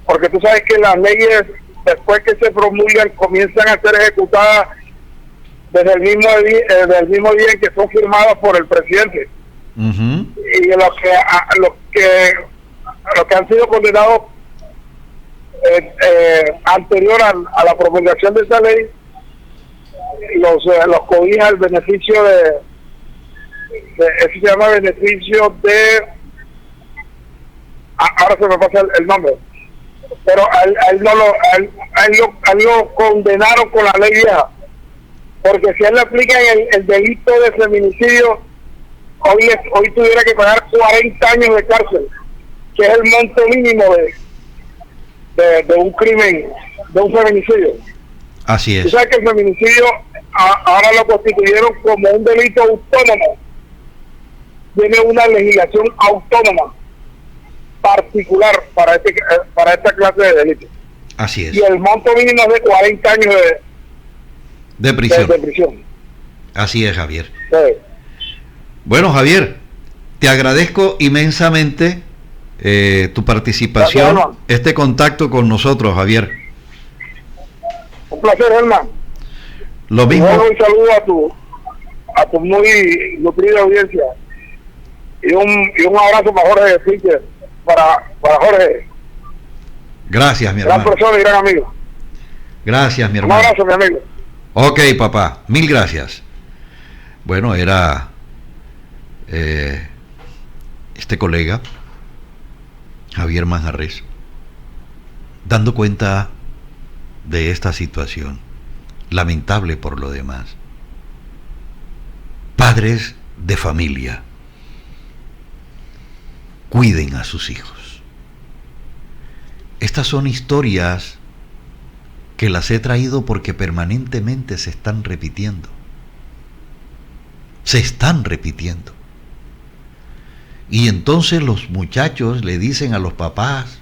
porque tú sabes que las leyes, después que se promulgan, comienzan a ser ejecutadas desde el mismo día en que son firmadas por el presidente. Uh-huh. Y los que han sido condenados anterior a la promulgación de esa ley, los cobija el beneficio de eso se llama beneficio de ahora se me pasa el nombre, pero a él lo condenaron con la ley vieja, porque si a él le aplican el delito de feminicidio, hoy tuviera que pagar 40 años de cárcel, que es el monto mínimo de un crimen, de un feminicidio. Así es. Tú sabes que el feminicidio ahora lo constituyeron como un delito autónomo. Tiene una legislación autónoma particular para esta clase de delitos. Así es. Y el monto mínimo es de 40 años de prisión. De prisión. Así es, Javier. Sí. Bueno, Javier, te agradezco inmensamente tu participación, gracias, este contacto con nosotros, Javier. Un placer, Germán. Lo mismo. Un saludo a tu muy nutrida audiencia. Y un abrazo para Jorge Fischer, para Jorge. Gracias, mi gran hermano. Gran persona y gran amigo. Gracias, mi hermano. Un abrazo, mi amigo. Ok, papá, mil gracias. Bueno, era este colega, Javier Manjarres, dando cuenta de esta situación, lamentable por lo demás. Padres de familia, cuiden a sus hijos. Estas son historias que las he traído porque permanentemente se están repitiendo. Se están repitiendo. Y entonces los muchachos le dicen a los papás,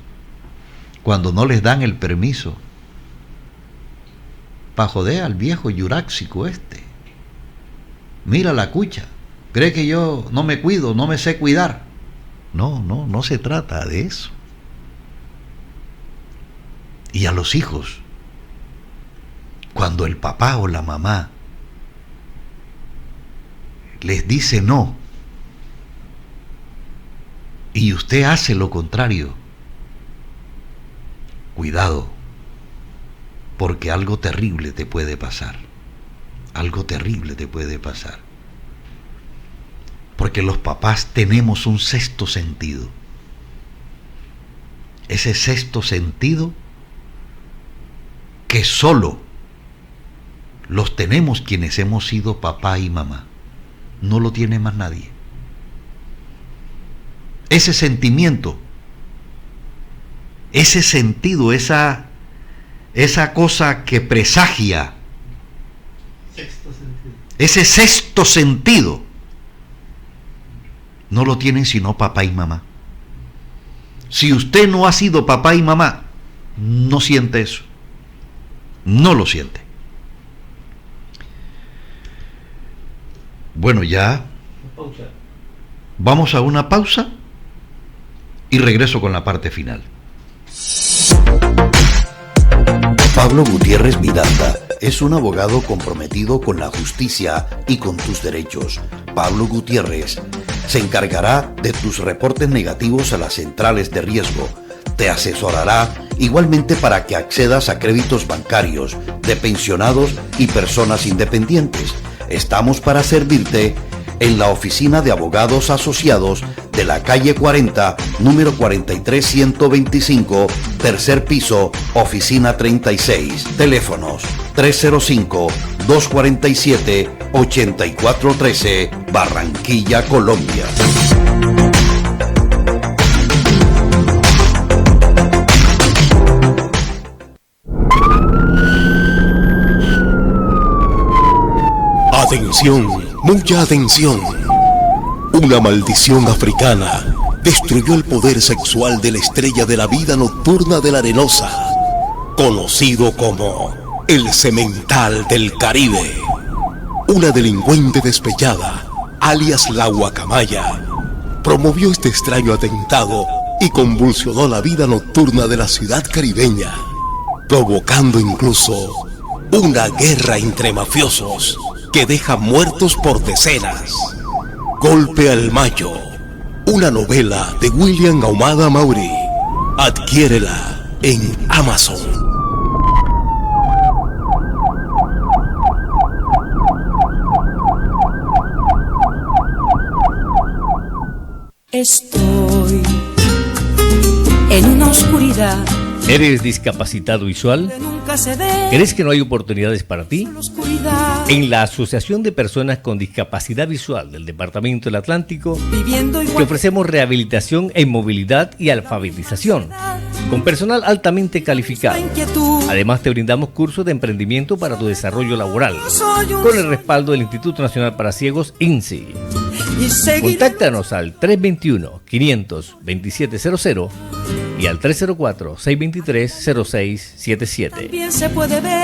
cuando no les dan el permiso, pa' joder al viejo yuráxico este. Mira la cucha, cree que yo no me cuido, no me sé cuidar. No se trata de eso. Y a los hijos, cuando el papá o la mamá les dice no, y usted hace lo contrario, cuidado, porque algo terrible te puede pasar. Algo terrible te puede pasar. Porque los papás tenemos un sexto sentido. Ese sexto sentido que solo los tenemos quienes hemos sido papá y mamá. No lo tiene más nadie. Ese sentimiento, ese sentido, esa cosa que presagia, ese sexto sentido, no lo tienen sino papá y mamá. Si usted no ha sido papá y mamá, no siente eso. No lo siente. Bueno, ya vamos a una pausa y regreso con la parte final. Pablo Gutiérrez Miranda es un abogado comprometido con la justicia y con tus derechos. Pablo Gutiérrez se encargará de tus reportes negativos a las centrales de riesgo. Te asesorará igualmente para que accedas a créditos bancarios de pensionados y personas independientes. Estamos para servirte en la oficina de abogados asociados de la calle 40, número 43125, tercer piso, oficina 36. Teléfonos 305-247-8413, Barranquilla, Colombia. Atención, mucha atención. Una maldición africana destruyó el poder sexual de la estrella de la vida nocturna de la Arenosa, conocido como el Semental del Caribe. una delincuente despechada, alias la Guacamaya, promovió este extraño atentado y convulsionó la vida nocturna de la ciudad caribeña, provocando incluso una guerra entre mafiosos que deja muertos por decenas. Golpe al Mayo, una novela de William Ahumada Mauri. Adquiérela en Amazon. Estoy en una oscuridad. ¿Eres discapacitado visual? ¿Crees que no hay oportunidades para ti? En la Asociación de Personas con Discapacidad Visual del Departamento del Atlántico te ofrecemos rehabilitación en movilidad y alfabetización con personal altamente calificado. Además te brindamos cursos de emprendimiento para tu desarrollo laboral con el respaldo del Instituto Nacional para Ciegos INSI. Contáctanos al 321-500-2700 y al 304-623-0677.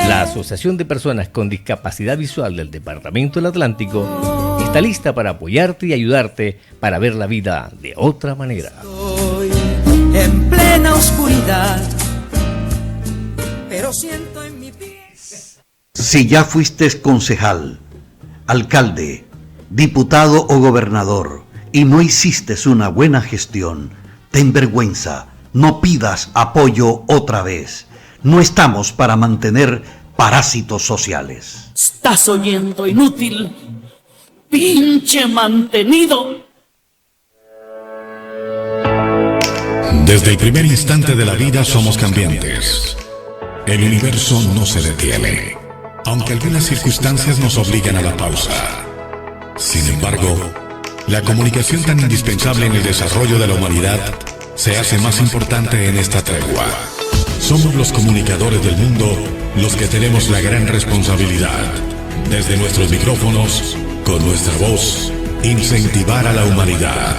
La Asociación de Personas con Discapacidad Visual del Departamento del Atlántico está lista para apoyarte y ayudarte para ver la vida de otra manera. Estoy en plena oscuridad, pero siento en mi pies. Si ya fuiste concejal, alcalde, diputado o gobernador y no hiciste una buena gestión, ten vergüenza, no pidas apoyo otra vez. No estamos para mantener parásitos sociales. ¿Estás oyendo, inútil? ¡Pinche mantenido! Desde el primer instante de la vida somos cambiantes. El universo no se detiene, aunque algunas circunstancias nos obligan a la pausa. Sin embargo, la comunicación tan indispensable en el desarrollo de la humanidad se hace más importante en esta tregua. Somos los comunicadores del mundo los que tenemos la gran responsabilidad, desde nuestros micrófonos, con nuestra voz, incentivar a la humanidad,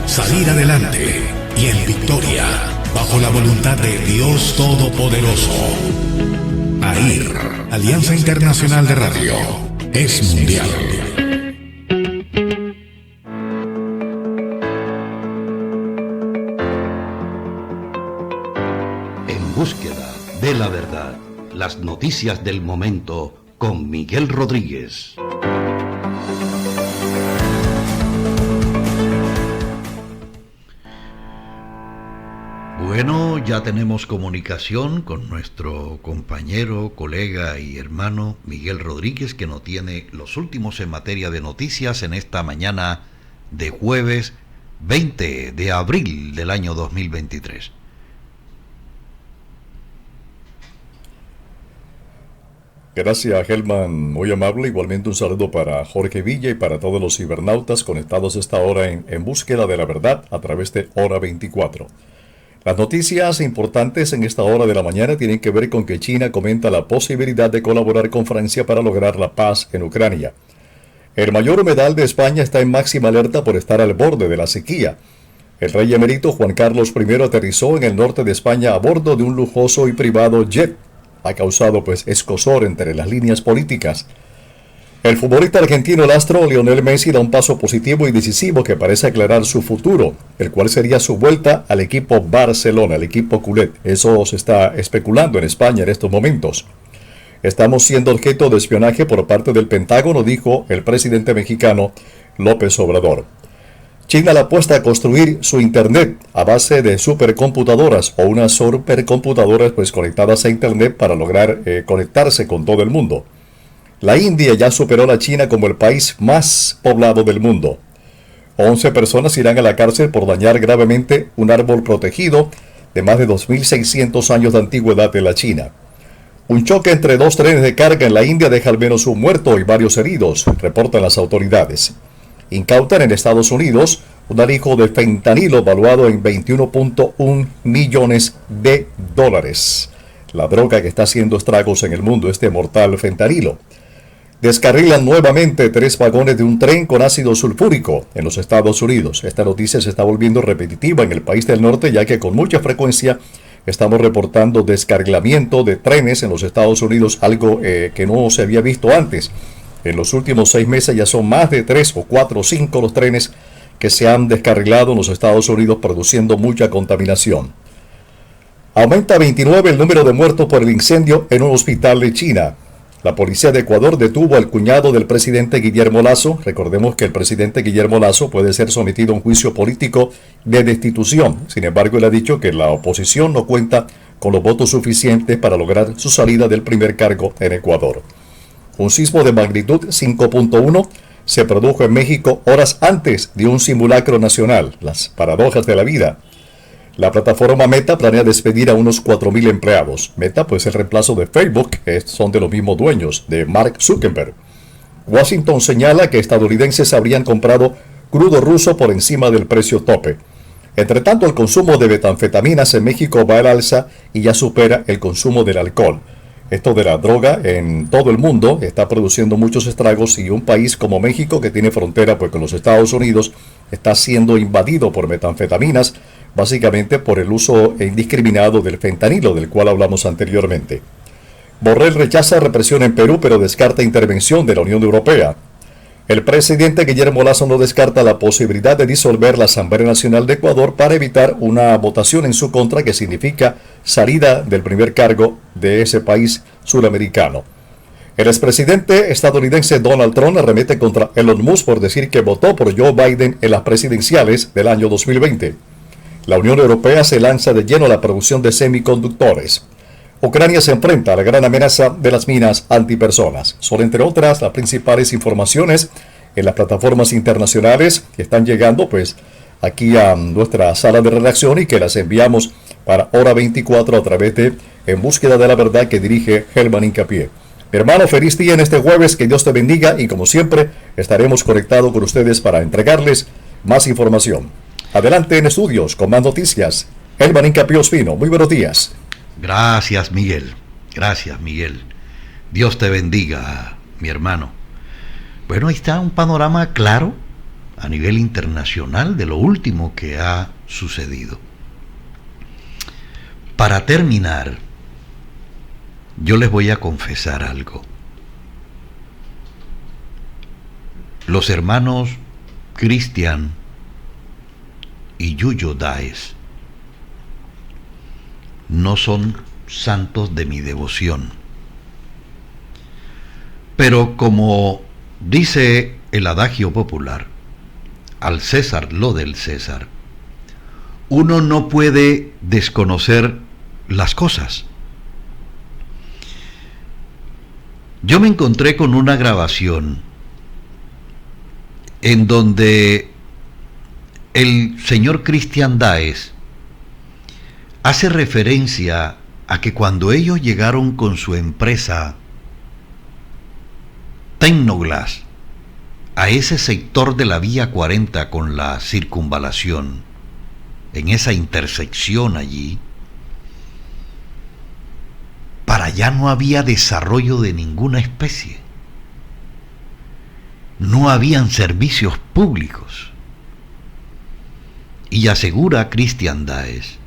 salir adelante y en victoria, bajo la voluntad de Dios Todopoderoso. AIR, Alianza Internacional de Radio, es mundial. Búsqueda de la verdad. Las noticias del momento con Miguel Rodríguez. Bueno, ya tenemos comunicación con nuestro compañero, colega y hermano Miguel Rodríguez, que nos tiene los últimos en materia de noticias en esta mañana de jueves 20 de abril del año 2023. Gracias, Helman, muy amable. Igualmente un saludo para Jorge Villa y para todos los cibernautas conectados a esta hora en búsqueda de la verdad a través de Hora 24. Las noticias importantes en esta hora de la mañana tienen que ver con que China comenta la posibilidad de colaborar con Francia para lograr la paz en Ucrania. El mayor humedal de España está en máxima alerta por estar al borde de la sequía. El rey emérito Juan Carlos I aterrizó en el norte de España a bordo de un lujoso y privado jet. Ha causado escozor entre las líneas políticas. El futbolista argentino el astro Lionel Messi da un paso positivo y decisivo que parece aclarar su futuro, el cual sería su vuelta al equipo Barcelona, al equipo culé. Eso se está especulando en España en estos momentos. Estamos siendo objeto de espionaje por parte del Pentágono, dijo el presidente mexicano López Obrador. China le apuesta a construir su Internet a base de supercomputadoras o unas supercomputadoras conectadas a Internet para lograr conectarse con todo el mundo. La India ya superó a la China como el país más poblado del mundo. 11 personas irán a la cárcel por dañar gravemente un árbol protegido de más de 2.600 años de antigüedad de la China. Un choque entre dos trenes de carga en la India deja al menos un muerto y varios heridos, reportan las autoridades. Incautan en Estados Unidos un alijo de fentanilo valuado en $21.1 millones. La droga que está haciendo estragos en el mundo, este mortal fentanilo. Descarrilan nuevamente 3 vagones de un tren con ácido sulfúrico en los Estados Unidos. Esta noticia se está volviendo repetitiva en el país del norte, ya que con mucha frecuencia estamos reportando descarrilamiento de trenes en los Estados Unidos, algo que no se había visto antes. En los últimos 6 meses ya son más de 3 o 4 o 5 los trenes que se han descarrilado en los Estados Unidos, produciendo mucha contaminación. Aumenta a 29 el número de muertos por el incendio en un hospital de China. La policía de Ecuador detuvo al cuñado del presidente Guillermo Lasso. Recordemos que el presidente Guillermo Lasso puede ser sometido a un juicio político de destitución. Sin embargo, él ha dicho que la oposición no cuenta con los votos suficientes para lograr su salida del primer cargo en Ecuador. Un sismo de magnitud 5.1 se produjo en México horas antes de un simulacro nacional. Las paradojas de la vida. La plataforma Meta planea despedir a unos 4.000 empleados. Meta, pues, el reemplazo de Facebook, que son de los mismos dueños, de Mark Zuckerberg. Washington señala que estadounidenses habrían comprado crudo ruso por encima del precio tope. Entre tanto, el consumo de metanfetaminas en México va al alza y ya supera el consumo del alcohol. Esto de la droga en todo el mundo está produciendo muchos estragos, y un país como México, que tiene frontera pues con los Estados Unidos, está siendo invadido por metanfetaminas, básicamente por el uso indiscriminado del fentanilo, del cual hablamos anteriormente. Borrell rechaza represión en Perú, pero descarta intervención de la Unión Europea. El presidente Guillermo Lasso no descarta la posibilidad de disolver la Asamblea Nacional de Ecuador para evitar una votación en su contra que significa salida del primer cargo de ese país suramericano. El expresidente estadounidense Donald Trump arremete contra Elon Musk por decir que votó por Joe Biden en las presidenciales del año 2020. La Unión Europea se lanza de lleno a la producción de semiconductores. Ucrania se enfrenta a la gran amenaza de las minas antipersonas. Son, entre otras, las principales informaciones en las plataformas internacionales que están llegando pues aquí a nuestra sala de redacción y que las enviamos para Hora 24 a través de En Búsqueda de la Verdad, que dirige Helman Hincapié. Mi hermano, feliz día en este jueves, que Dios te bendiga, y como siempre estaremos conectados con ustedes para entregarles más información. Adelante en estudios con más noticias. Helman Hincapié Ospino, muy buenos días. Gracias, Miguel. Gracias, Miguel. Dios te bendiga, mi hermano. Bueno, ahí está un panorama claro a nivel internacional de lo último que ha sucedido. Para terminar, yo les voy a confesar algo. Los hermanos Cristian y Yuyo Daes no son santos de mi devoción. Pero como dice el adagio popular, al César lo del César, uno no puede desconocer las cosas. Yo me encontré con una grabación en donde el señor Cristian Daes hace referencia a que cuando ellos llegaron con su empresa Tecnoglass a ese sector de la vía 40 con la circunvalación, en esa intersección allí, para allá no había desarrollo de ninguna especie, no habían servicios públicos, y asegura Cristian Daes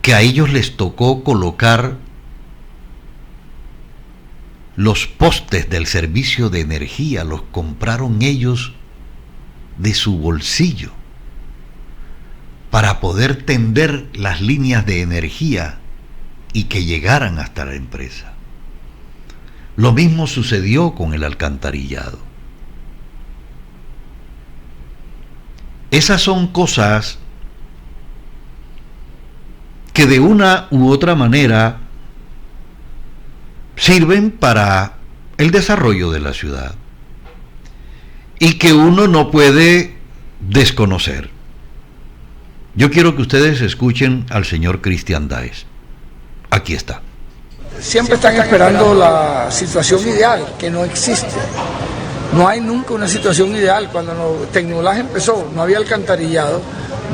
que a ellos les tocó colocar los postes del servicio de energía, los compraron ellos de su bolsillo para poder tender las líneas de energía y que llegaran hasta la empresa. Lo mismo sucedió con el alcantarillado. Esas son cosas que de una u otra manera sirven para el desarrollo de la ciudad y que uno no puede desconocer. Yo quiero que ustedes escuchen al señor Cristian Daes. Aquí está. Siempre están esperando la situación ideal, que no existe. No hay nunca una situación ideal. Cuando Tecnoglass empezó, no había alcantarillado,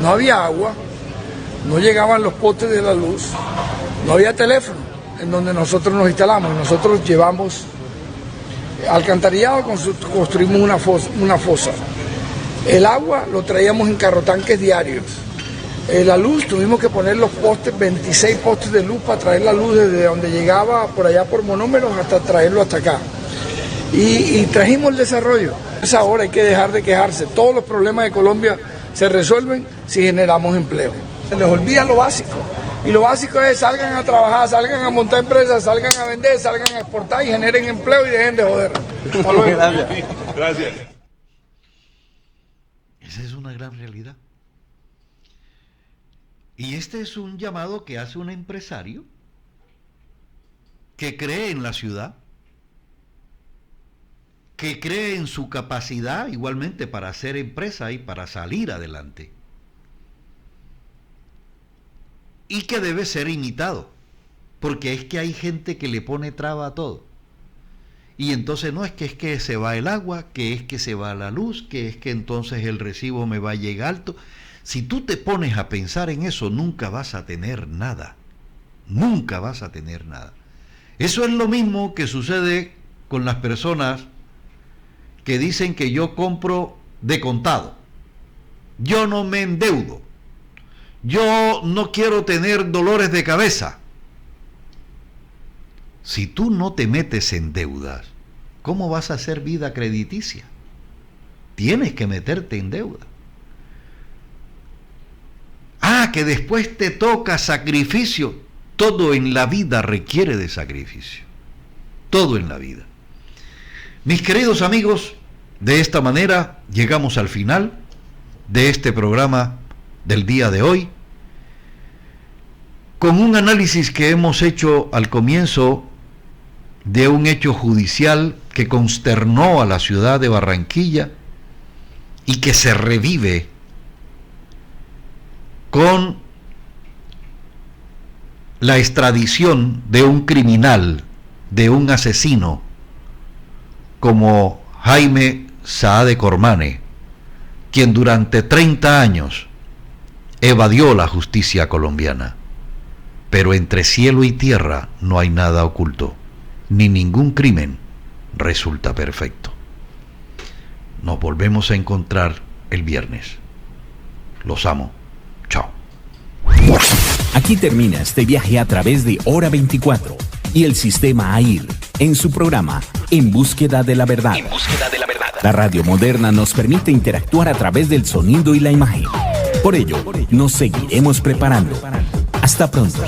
no había agua, no llegaban los postes de la luz, no había teléfono en donde nosotros nos instalamos. Nosotros llevamos alcantarillado, construimos una fosa. El agua lo traíamos en carrotanques diarios. La luz, tuvimos que poner los postes, 26 postes de luz para traer la luz desde donde llegaba por allá por Monómeros hasta traerlo hasta acá. y trajimos el desarrollo. Es ahora, hay que dejar de quejarse. Todos los problemas de Colombia se resuelven si generamos empleo. Se les olvida lo básico. Y lo básico es salgan a trabajar, salgan a montar empresas, salgan a vender, salgan a exportar y generen empleo y dejen de joder. Gracias. Esa es una gran realidad. Y este es un llamado que hace un empresario que cree en la ciudad, que cree en su capacidad igualmente para hacer empresa y para salir adelante. Y que debe ser imitado, porque es que hay gente que le pone traba a todo. Y entonces no es que se va el agua, que es que se va la luz, que es que entonces el recibo me va a llegar alto. Si tú te pones a pensar en eso, nunca vas a tener nada. Nunca vas a tener nada. Eso es lo mismo que sucede con las personas que dicen que yo compro de contado. Yo no me endeudo. Yo no quiero tener dolores de cabeza. Si tú no te metes en deudas, ¿cómo vas a hacer vida crediticia? Tienes que meterte en deuda. Que después te toca sacrificio. Todo en la vida requiere de sacrificio. Todo en la vida. Mis queridos amigos, de esta manera llegamos al final de este programa del día de hoy, con un análisis que hemos hecho al comienzo de un hecho judicial que consternó a la ciudad de Barranquilla y que se revive con la extradición de un criminal, de un asesino como Jaime Saade Cormane, quien durante 30 años evadió la justicia colombiana. Pero entre cielo y tierra no hay nada oculto, ni ningún crimen resulta perfecto. Nos volvemos a encontrar el viernes. Los amo. Chao. Aquí termina este viaje a través de Hora 24 y el sistema AIR en su programa En Búsqueda de la Verdad. En Búsqueda de la Verdad. La radio moderna nos permite interactuar a través del sonido y la imagen. Por ello, nos seguiremos preparando. Hasta pronto.